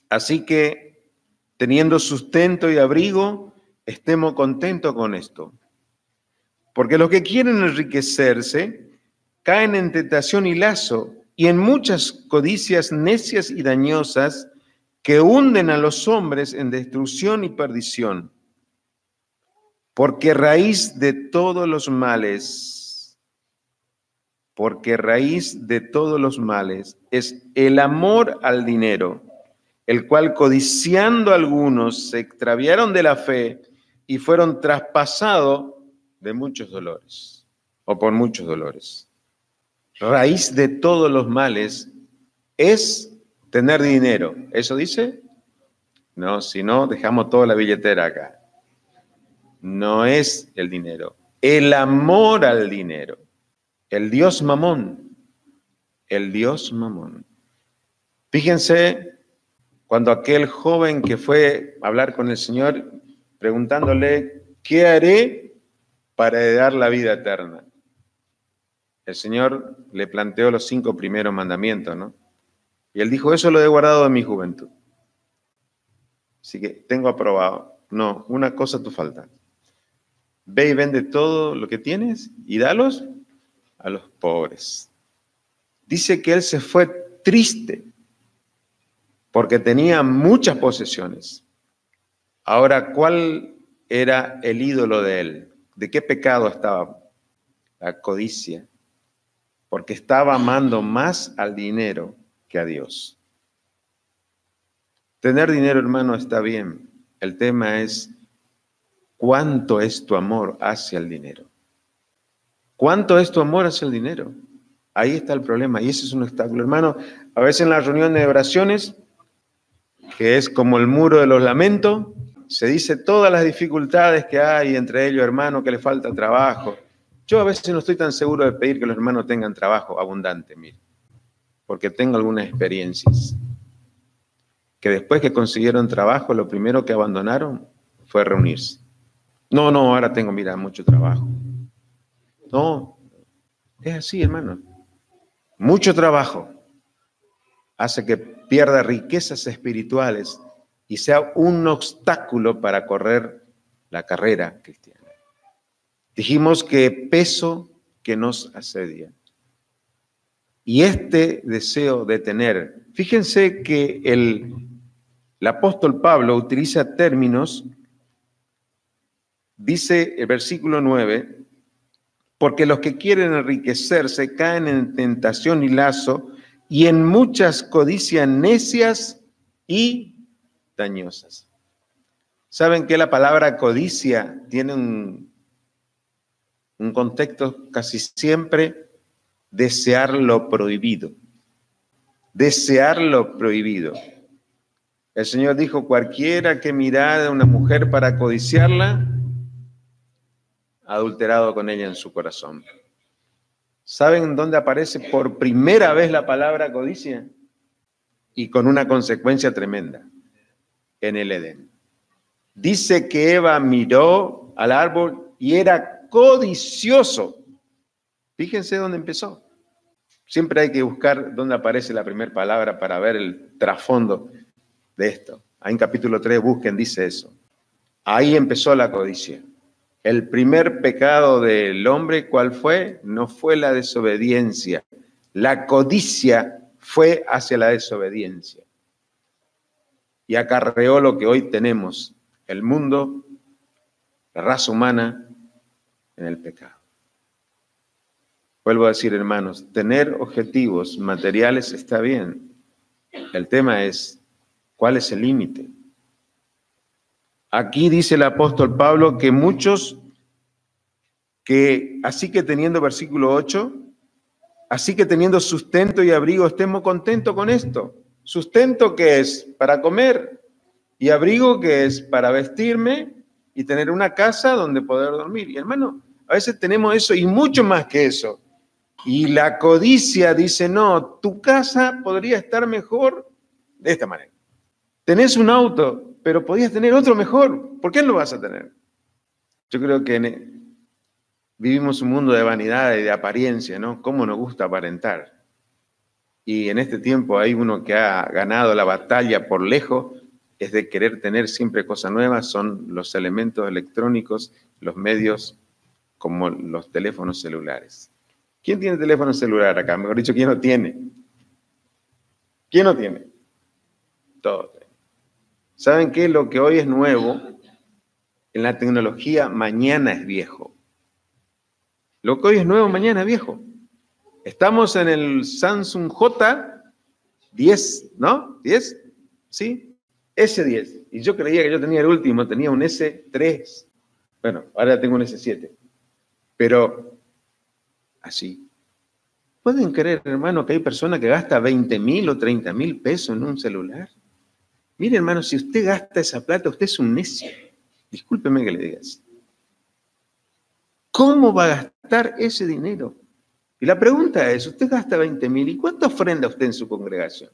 Así que, teniendo sustento y abrigo, estemos contentos con esto. Porque los que quieren enriquecerse caen en tentación y lazo y en muchas codicias necias y dañosas que hunden a los hombres en destrucción y perdición. Porque raíz de todos los males es el amor al dinero, el cual codiciando algunos se extraviaron de la fe y fueron traspasados de muchos dolores, o por muchos dolores. Raíz de todos los males es tener dinero. ¿Eso dice? No, si no, dejamos toda la billetera acá. No es el dinero, el amor al dinero. El Dios Mamón. Fíjense cuando aquel joven que fue a hablar con el Señor preguntándole, ¿qué haré para heredar la vida eterna? El Señor le planteó los 5 primeros mandamientos, ¿no? Y él dijo, eso lo he guardado de mi juventud. Así que tengo aprobado. No, una cosa te falta. Ve y vende todo lo que tienes y dalos a los pobres. Dice que él se fue triste porque tenía muchas posesiones. Ahora, ¿cuál era el ídolo de él? ¿De qué pecado estaba? La codicia. Porque estaba amando más al dinero que a Dios. Tener dinero, hermano, está bien. El tema es ¿cuánto es tu amor hacia el dinero? ¿Cuánto es tu amor hacia el dinero? Ahí está el problema y ese es un obstáculo. Hermano, a veces en las reuniones de oraciones, que es como el muro de los lamentos, se dice todas las dificultades que hay entre ellos, hermano, que le falta trabajo. Yo a veces no estoy tan seguro de pedir que los hermanos tengan trabajo abundante, mire, porque tengo algunas experiencias. Que después que consiguieron trabajo, lo primero que abandonaron fue reunirse. No, ahora tengo, mira, mucho trabajo. No, es así, hermano. Mucho trabajo hace que pierda riquezas espirituales y sea un obstáculo para correr la carrera cristiana. Dijimos que peso que nos asedia. Y este deseo de tener, fíjense que el apóstol Pablo utiliza términos, dice el versículo 9, porque los que quieren enriquecerse caen en tentación y lazo y en muchas codicias necias y dañosas. ¿Saben que la palabra codicia tiene un contexto casi siempre desear lo prohibido? Desear lo prohibido. El Señor dijo, cualquiera que mirara a una mujer para codiciarla, ha adulterado con ella en su corazón. ¿Saben dónde aparece por primera vez la palabra codicia? Y con una consecuencia tremenda, en el Edén. Dice que Eva miró al árbol y era codicioso. Fíjense dónde empezó. Siempre hay que buscar dónde aparece la primera palabra para ver el trasfondo de esto. Ahí en capítulo 3 busquen, dice eso. Ahí empezó la codicia. El primer pecado del hombre, ¿cuál fue? No fue la desobediencia. La codicia fue hacia la desobediencia. Y acarreó lo que hoy tenemos, el mundo, la raza humana, en el pecado. Vuelvo a decir, hermanos, tener objetivos materiales está bien. El tema es, ¿cuál es el límite? Aquí dice el apóstol Pablo que muchos que así que teniendo versículo 8, así que teniendo sustento y abrigo, estemos contentos con esto. Sustento que es para comer y abrigo que es para vestirme y tener una casa donde poder dormir. Y hermano, a veces tenemos eso y mucho más que eso. Y la codicia dice, no, tu casa podría estar mejor de esta manera. Tenés un auto, pero podías tener otro mejor. ¿Por qué no lo vas a tener? Yo creo que vivimos un mundo de vanidad y de apariencia, ¿no? ¿Cómo nos gusta aparentar? Y en este tiempo hay uno que ha ganado la batalla por lejos, es de querer tener siempre cosas nuevas, son los elementos electrónicos, los medios como los teléfonos celulares. ¿Quién tiene teléfono celular acá? Mejor dicho, ¿quién no tiene? ¿Quién no tiene? Todos. ¿Saben qué? Lo que hoy es nuevo en la tecnología, mañana es viejo. Lo que hoy es nuevo, mañana es viejo. Estamos en el Samsung J10, ¿no? ¿10? ¿Sí? S10. Y yo creía que yo tenía el último, tenía un S3. Bueno, ahora tengo un S7. Pero así. ¿Pueden creer, hermano, que hay personas que gastan 20.000 o 30.000 pesos en un celular? Mire, hermano, si usted gasta esa plata, usted es un necio. Discúlpeme que le diga así. ¿Cómo va a gastar ese dinero? Y la pregunta es, usted gasta 20.000, ¿y cuánto ofrenda usted en su congregación?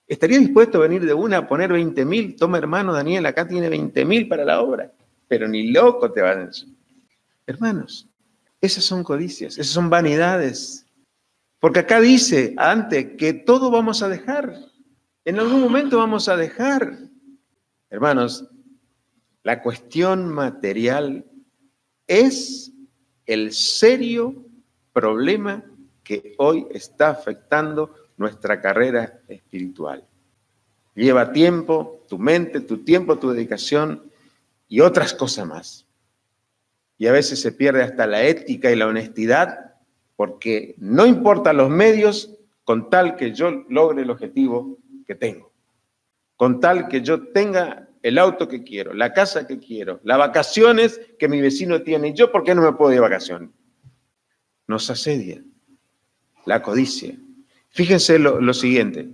¿Estaría dispuesto a venir de una a poner 20.000? Toma, hermano Daniel, acá tiene 20.000 para la obra. Pero ni loco te van a decir. Hermanos, esas son codicias, esas son vanidades. Porque acá dice antes que todo vamos a dejar. En algún momento vamos a dejar. Hermanos, la cuestión material es el serio problema que hoy está afectando nuestra carrera espiritual. Lleva tiempo, tu mente, tu tiempo, tu dedicación y otras cosas más. Y a veces se pierde hasta la ética y la honestidad porque no importan los medios con tal que yo logre el objetivo que tengo. Con tal que yo tenga el auto que quiero, la casa que quiero, las vacaciones que mi vecino tiene. ¿Y yo por qué no me puedo ir de vacaciones? Nos asedia la codicia. Fíjense lo siguiente.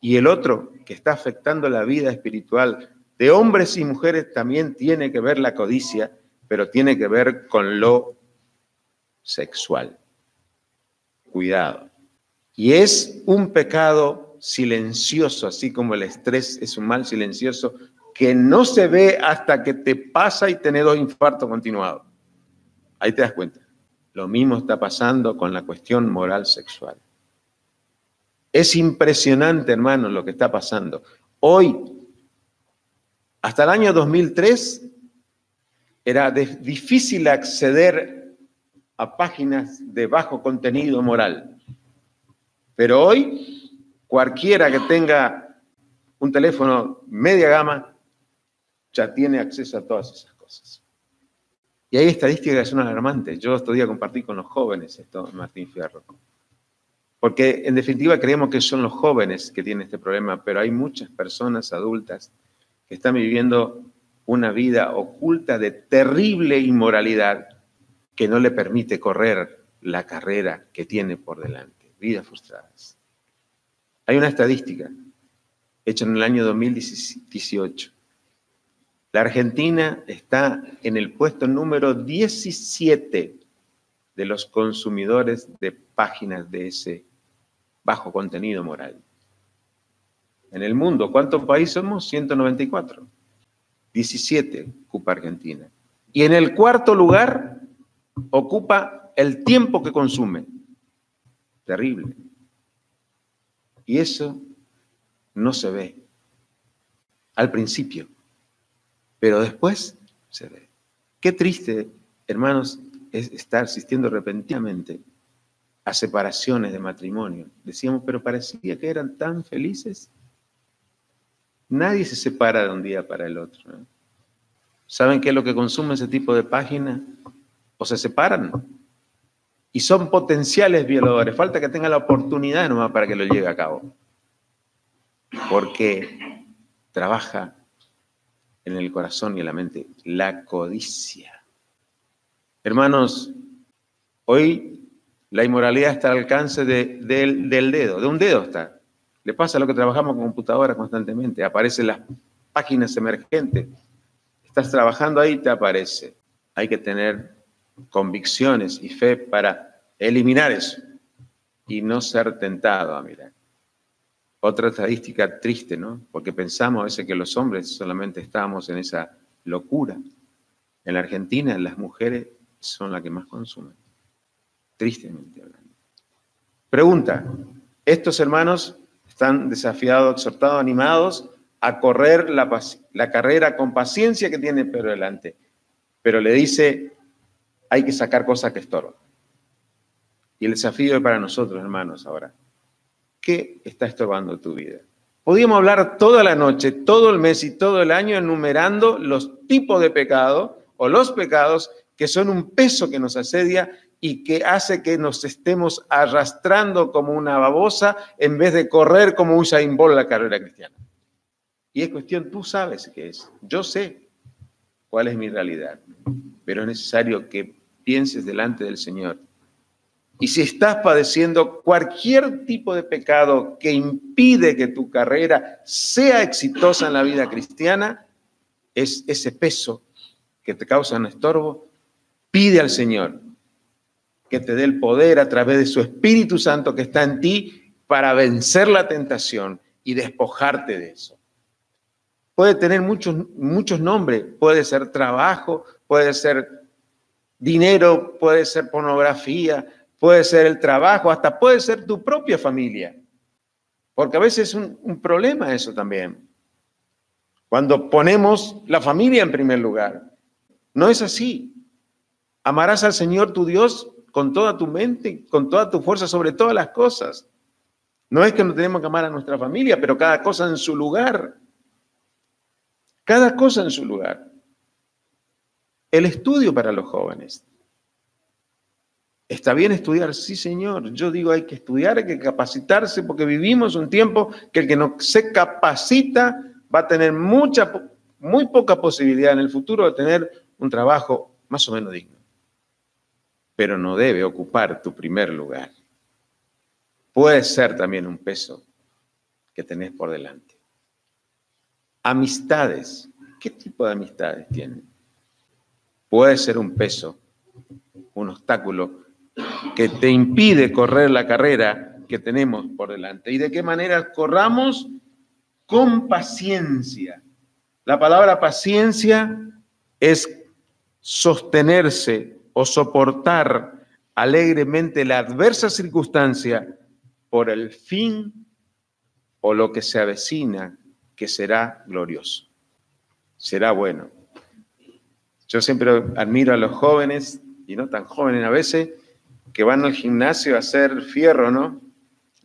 Y el otro que está afectando la vida espiritual de hombres y mujeres también tiene que ver la codicia, pero tiene que ver con lo sexual. Cuidado. Y es un pecado silencioso, así como el estrés es un mal silencioso, que no se ve hasta que te pasa y tenés 2 infartos continuados. Ahí te das cuenta. Lo mismo está pasando con la cuestión moral sexual. Es impresionante, hermano, lo que está pasando. Hoy, hasta el año 2003, era difícil acceder a páginas de bajo contenido moral. Pero hoy, cualquiera que tenga un teléfono media gama, ya tiene acceso a todas esas cosas. Y hay estadísticas que son alarmantes. Yo estos días compartí con los jóvenes esto, Martín Fierro. Porque en definitiva creemos que son los jóvenes que tienen este problema, pero hay muchas personas adultas que están viviendo una vida oculta de terrible inmoralidad que no le permite correr la carrera que tiene por delante. Vidas frustradas. Hay una estadística hecha en el año 2018. La Argentina está en el puesto número 17 de los consumidores de páginas de ese bajo contenido moral. En el mundo, ¿cuántos países somos? 194. 17 ocupa Argentina. Y en el 4º lugar ocupa el tiempo que consume. Terrible. Y eso no se ve al principio, pero después se ve. Qué triste, hermanos, es estar asistiendo repentinamente a separaciones de matrimonio. Decíamos, pero parecía que eran tan felices. Nadie se separa de un día para el otro, ¿no? ¿Saben qué es lo que consume ese tipo de páginas? O se separan y son potenciales violadores. Falta que tenga la oportunidad nomás para que lo lleve a cabo. Porque trabaja en el corazón y en la mente la codicia. Hermanos, hoy la inmoralidad está al alcance del dedo, de un dedo está. Le pasa a lo que trabajamos con computadora constantemente, aparecen las páginas emergentes. Estás trabajando ahí y te aparece. Hay que tener convicciones y fe para eliminar eso y no ser tentado a mirar. Otra estadística triste, ¿no? Porque pensamos a veces que los hombres solamente estamos en esa locura. En la Argentina, las mujeres son las que más consumen. Tristemente hablando. Pregunta, estos hermanos están desafiados, exhortados, animados a correr la carrera con paciencia que tienen por delante. Pero le dice, hay que sacar cosas que estorban. Y el desafío es para nosotros, hermanos, ahora. ¿Qué está estorbando tu vida? Podríamos hablar toda la noche, todo el mes y todo el año enumerando los tipos de pecado o los pecados que son un peso que nos asedia y que hace que nos estemos arrastrando como una babosa en vez de correr como Usain Bolt la carrera cristiana. Y es cuestión, tú sabes qué es. Yo sé cuál es mi realidad, pero es necesario que pienses delante del Señor. Y si estás padeciendo cualquier tipo de pecado que impide que tu carrera sea exitosa en la vida cristiana, es ese peso que te causa un estorbo, pide al Señor que te dé el poder a través de su Espíritu Santo que está en ti para vencer la tentación y despojarte de eso. Puede tener muchos nombres, puede ser trabajo, puede ser dinero, puede ser pornografía, puede ser el trabajo, hasta puede ser tu propia familia. Porque a veces es un problema eso también. Cuando ponemos la familia en primer lugar. No es así. Amarás al Señor tu Dios con toda tu mente, con toda tu fuerza, sobre todas las cosas. No es que no tenemos que amar a nuestra familia, pero cada cosa en su lugar. Cada cosa en su lugar. El estudio para los jóvenes. ¿Está bien estudiar? Sí, señor. Yo digo, hay que estudiar, hay que capacitarse, porque vivimos un tiempo que el que no se capacita va a tener muy poca posibilidad en el futuro de tener un trabajo más o menos digno. Pero no debe ocupar tu primer lugar. Puede ser también un peso que tenés por delante. Amistades. ¿Qué tipo de amistades tienen? Puede ser un peso, un obstáculo que te impide correr la carrera que tenemos por delante. ¿Y de qué manera corramos? Con paciencia. La palabra paciencia es sostenerse o soportar alegremente la adversa circunstancia por el fin o lo que se avecina, que será glorioso, será bueno. Yo siempre admiro a los jóvenes, y no tan jóvenes a veces, que van al gimnasio a hacer fierro, ¿no?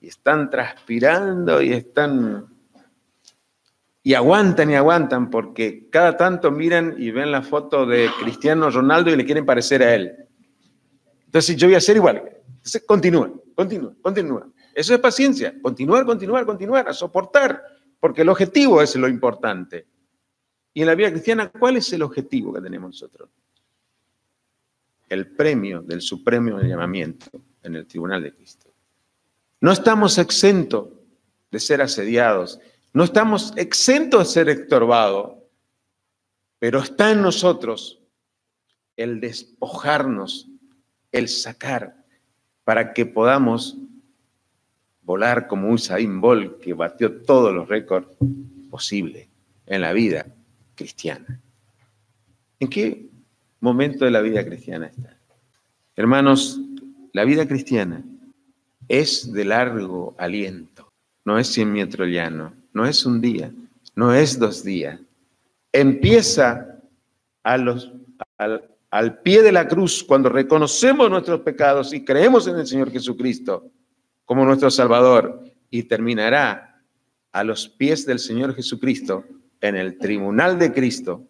Y están transpirando y aguantan, porque cada tanto miran y ven la foto de Cristiano Ronaldo y le quieren parecer a él. Entonces yo voy a hacer igual. Entonces continúa. Eso es paciencia, continuar, a soportar, porque el objetivo es lo importante. Y en la vida cristiana, ¿cuál es el objetivo que tenemos nosotros? El premio del supremo llamamiento en el tribunal de Cristo. No estamos exentos de ser asediados, no estamos exentos de ser estorbados, pero está en nosotros el despojarnos, el sacar, para que podamos volar como Usain Bolt, que batió todos los récords posibles en la vida cristiana. ¿En qué momento de la vida cristiana está? Hermanos, la vida cristiana es de largo aliento, no es 100 metros llano, no es un día, no es 2 días. Empieza al pie de la cruz cuando reconocemos nuestros pecados y creemos en el Señor Jesucristo como nuestro Salvador, y terminará a los pies del Señor Jesucristo en el tribunal de Cristo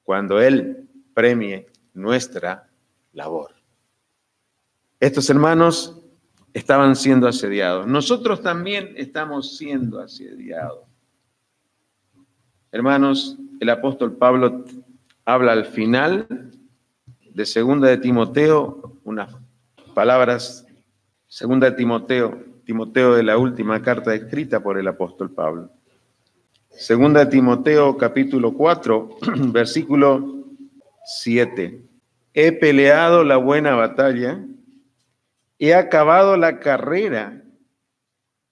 cuando Él premie nuestra labor. Estos hermanos estaban siendo asediados. Nosotros también estamos siendo asediados. Hermanos, el apóstol Pablo habla al final de Segunda de Timoteo, unas palabras, Segunda de Timoteo de la última carta escrita por el apóstol Pablo. Segunda de Timoteo, capítulo 4, versículo 7. He peleado la buena batalla, he acabado la carrera,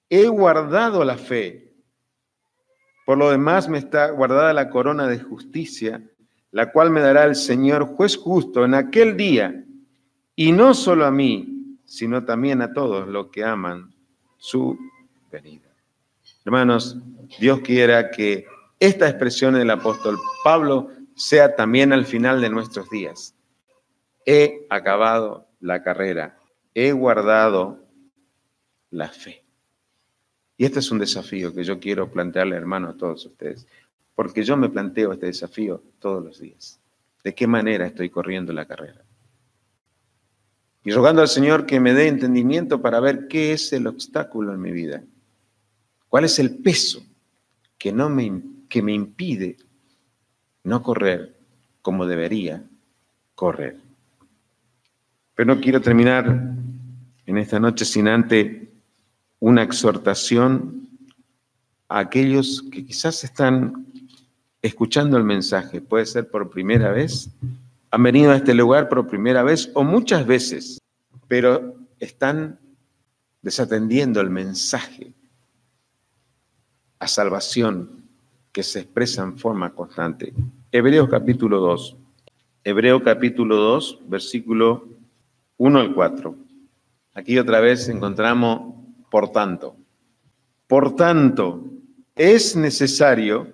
he guardado la fe. Por lo demás me está guardada la corona de justicia, la cual me dará el Señor juez justo en aquel día, y no solo a mí, sino también a todos los que aman su venida. Hermanos, Dios quiera que esta expresión del apóstol Pablo sea también al final de nuestros días. He acabado la carrera, he guardado la fe. Y este es un desafío que yo quiero plantearle, hermano, a todos ustedes, porque yo me planteo este desafío todos los días. ¿De qué manera estoy corriendo la carrera? Y rogando al Señor que me dé entendimiento para ver qué es el obstáculo en mi vida. ¿Cuál es el peso que me impide no correr como debería correr? Pero no quiero terminar en esta noche sin antes una exhortación a aquellos que quizás están escuchando el mensaje. Puede ser por primera vez, han venido a este lugar por primera vez o muchas veces, pero están desatendiendo el mensaje a salvación que se expresa en forma constante. Hebreos capítulo 2. Hebreos capítulo 2, versículo 1 al 4. Aquí otra vez encontramos por tanto. Por tanto, es necesario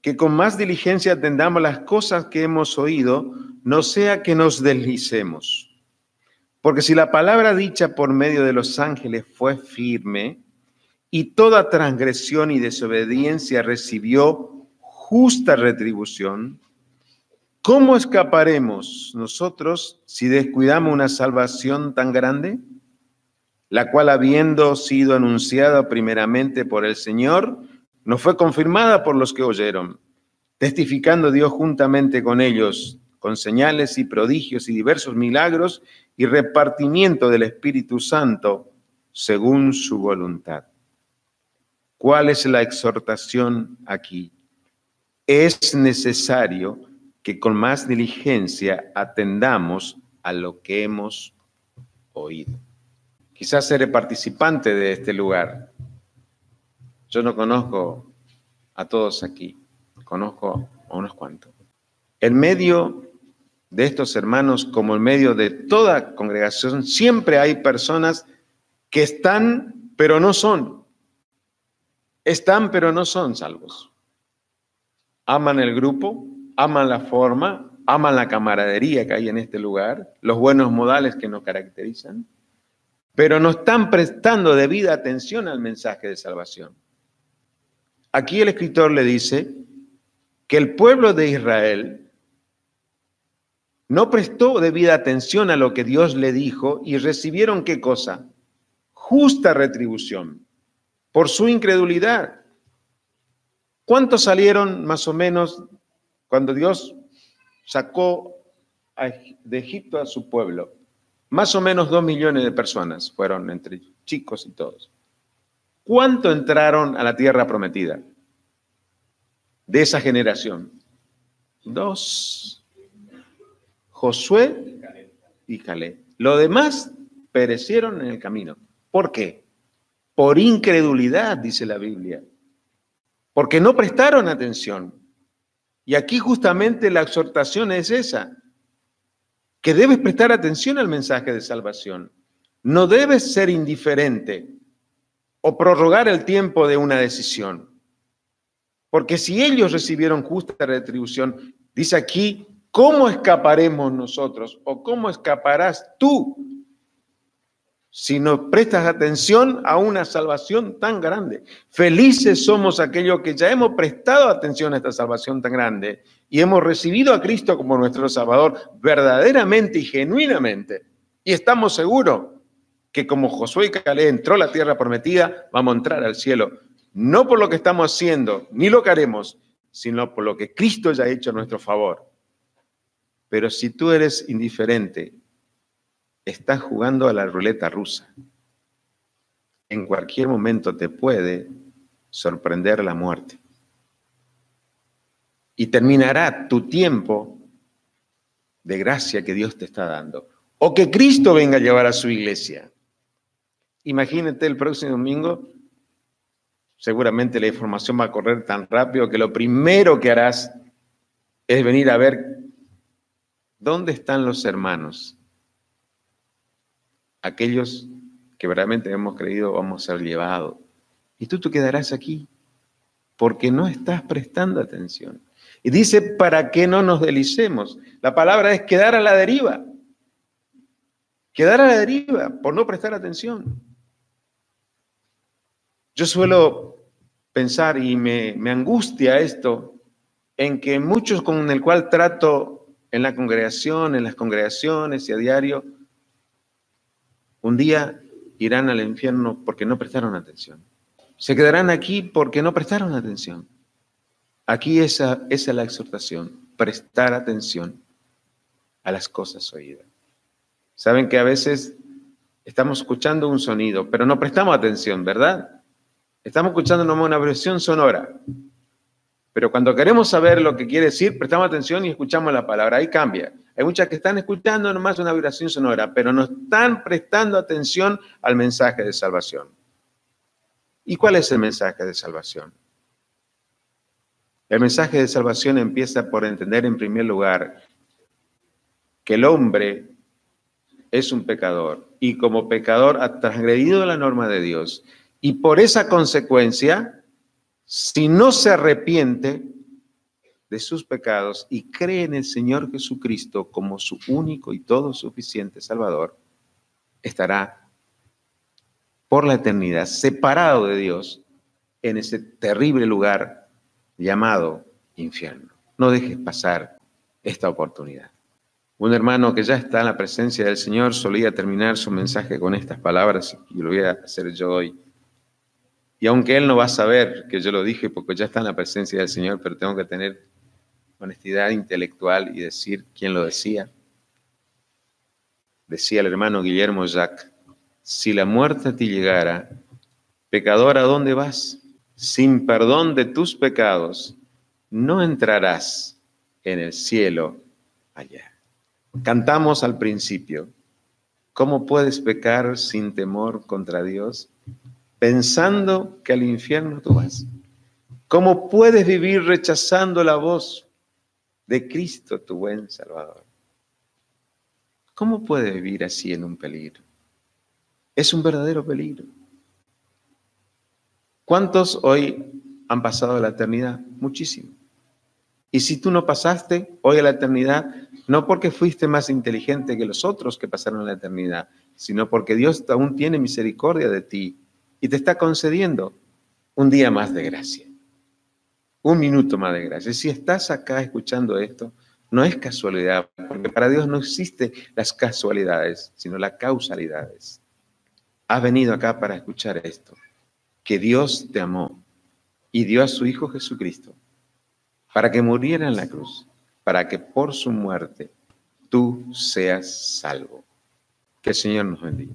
que con más diligencia atendamos las cosas que hemos oído, no sea que nos deslicemos. Porque si la palabra dicha por medio de los ángeles fue firme, y toda transgresión y desobediencia recibió justa retribución, ¿cómo escaparemos nosotros si descuidamos una salvación tan grande? La cual, habiendo sido anunciada primeramente por el Señor, nos fue confirmada por los que oyeron, testificando Dios juntamente con ellos, con señales y prodigios y diversos milagros y repartimiento del Espíritu Santo según su voluntad. ¿Cuál es la exhortación aquí? Es necesario que con más diligencia atendamos a lo que hemos oído. Quizás seré participante de este lugar. Yo no conozco a todos aquí, conozco a unos cuantos. En medio de estos hermanos, como en medio de toda congregación, siempre hay personas que están, pero no son. Están, pero no son salvos. Aman el grupo, aman la forma, aman la camaradería que hay en este lugar, los buenos modales que nos caracterizan, pero no están prestando debida atención al mensaje de salvación. Aquí el escritor le dice que el pueblo de Israel no prestó debida atención a lo que Dios le dijo y recibieron ¿qué cosa? Justa retribución por su incredulidad. ¿Cuántos salieron más o menos cuando Dios sacó de Egipto a su pueblo? Más o menos 2 millones de personas fueron entre chicos y todos. ¿Cuánto entraron a la tierra prometida de esa generación? 2. Josué y Caleb. Los demás perecieron en el camino. ¿Por qué? Por incredulidad, dice la Biblia. Porque no prestaron atención. Y aquí justamente la exhortación es esa, que debes prestar atención al mensaje de salvación. No debes ser indiferente o prorrogar el tiempo de una decisión. Porque si ellos recibieron justa retribución, dice aquí, ¿cómo escaparemos nosotros? ¿O cómo escaparás tú si no prestas atención a una salvación tan grande? Felices somos aquellos que ya hemos prestado atención a esta salvación tan grande y hemos recibido a Cristo como nuestro Salvador verdaderamente y genuinamente. Y estamos seguros que como Josué y Caleb entró a la tierra prometida, vamos a entrar al cielo. No por lo que estamos haciendo, ni lo que haremos, sino por lo que Cristo ya ha hecho a nuestro favor. Pero si tú eres indiferente, estás jugando a la ruleta rusa. En cualquier momento te puede sorprender la muerte. Y terminará tu tiempo de gracia que Dios te está dando. O que Cristo venga a llevar a su iglesia. Imagínate el próximo domingo, seguramente la información va a correr tan rápido que lo primero que harás es venir a ver dónde están los hermanos. Aquellos que verdaderamente hemos creído vamos a ser llevados. Y tú te quedarás aquí porque no estás prestando atención. Y dice, para que no nos deslicemos. La palabra es quedar a la deriva. Quedar a la deriva por no prestar atención. Yo suelo pensar y me angustia esto, en que muchos con el cual trato en la congregación, en las congregaciones y a diario, un día irán al infierno porque no prestaron atención. Se quedarán aquí porque no prestaron atención. Aquí esa es la exhortación, prestar atención a las cosas oídas. Saben que a veces estamos escuchando un sonido, pero no prestamos atención, ¿verdad? Estamos escuchando nomás una vibración sonora. Pero cuando queremos saber lo que quiere decir, prestamos atención y escuchamos la palabra. Ahí cambia. Hay muchas que están escuchando nomás una vibración sonora, pero no están prestando atención al mensaje de salvación. ¿Y cuál es el mensaje de salvación? El mensaje de salvación empieza por entender en primer lugar que el hombre es un pecador y como pecador ha transgredido la norma de Dios. Y por esa consecuencia, si no se arrepiente de sus pecados y cree en el Señor Jesucristo como su único y todo suficiente Salvador, estará por la eternidad separado de Dios en ese terrible lugar llamado infierno. No dejes pasar esta oportunidad. Un hermano que ya está en la presencia del Señor solía terminar su mensaje con estas palabras y lo voy a hacer yo hoy. Y aunque él no va a saber que yo lo dije porque ya está en la presencia del Señor, pero tengo que tener honestidad intelectual y decir quién lo decía. Decía el hermano Guillermo Jacques, si la muerte a ti llegara, pecador, ¿a dónde vas? Sin perdón de tus pecados, no entrarás en el cielo allá. Cantamos al principio, ¿cómo puedes pecar sin temor contra Dios? Pensando que al infierno tú vas. ¿Cómo puedes vivir rechazando la voz de Cristo, tu buen Salvador? ¿Cómo puedes vivir así en un peligro? Es un verdadero peligro. ¿Cuántos hoy han pasado a la eternidad? Muchísimo. Y si tú no pasaste hoy a la eternidad, no porque fuiste más inteligente que los otros que pasaron a la eternidad, sino porque Dios aún tiene misericordia de ti y te está concediendo un día más de gracia, un minuto más de gracia. Si estás acá escuchando esto, no es casualidad, porque para Dios no existen las casualidades, sino las causalidades. Has venido acá para escuchar esto, que Dios te amó y dio a su Hijo Jesucristo para que muriera en la cruz, para que por su muerte tú seas salvo. Que el Señor nos bendiga.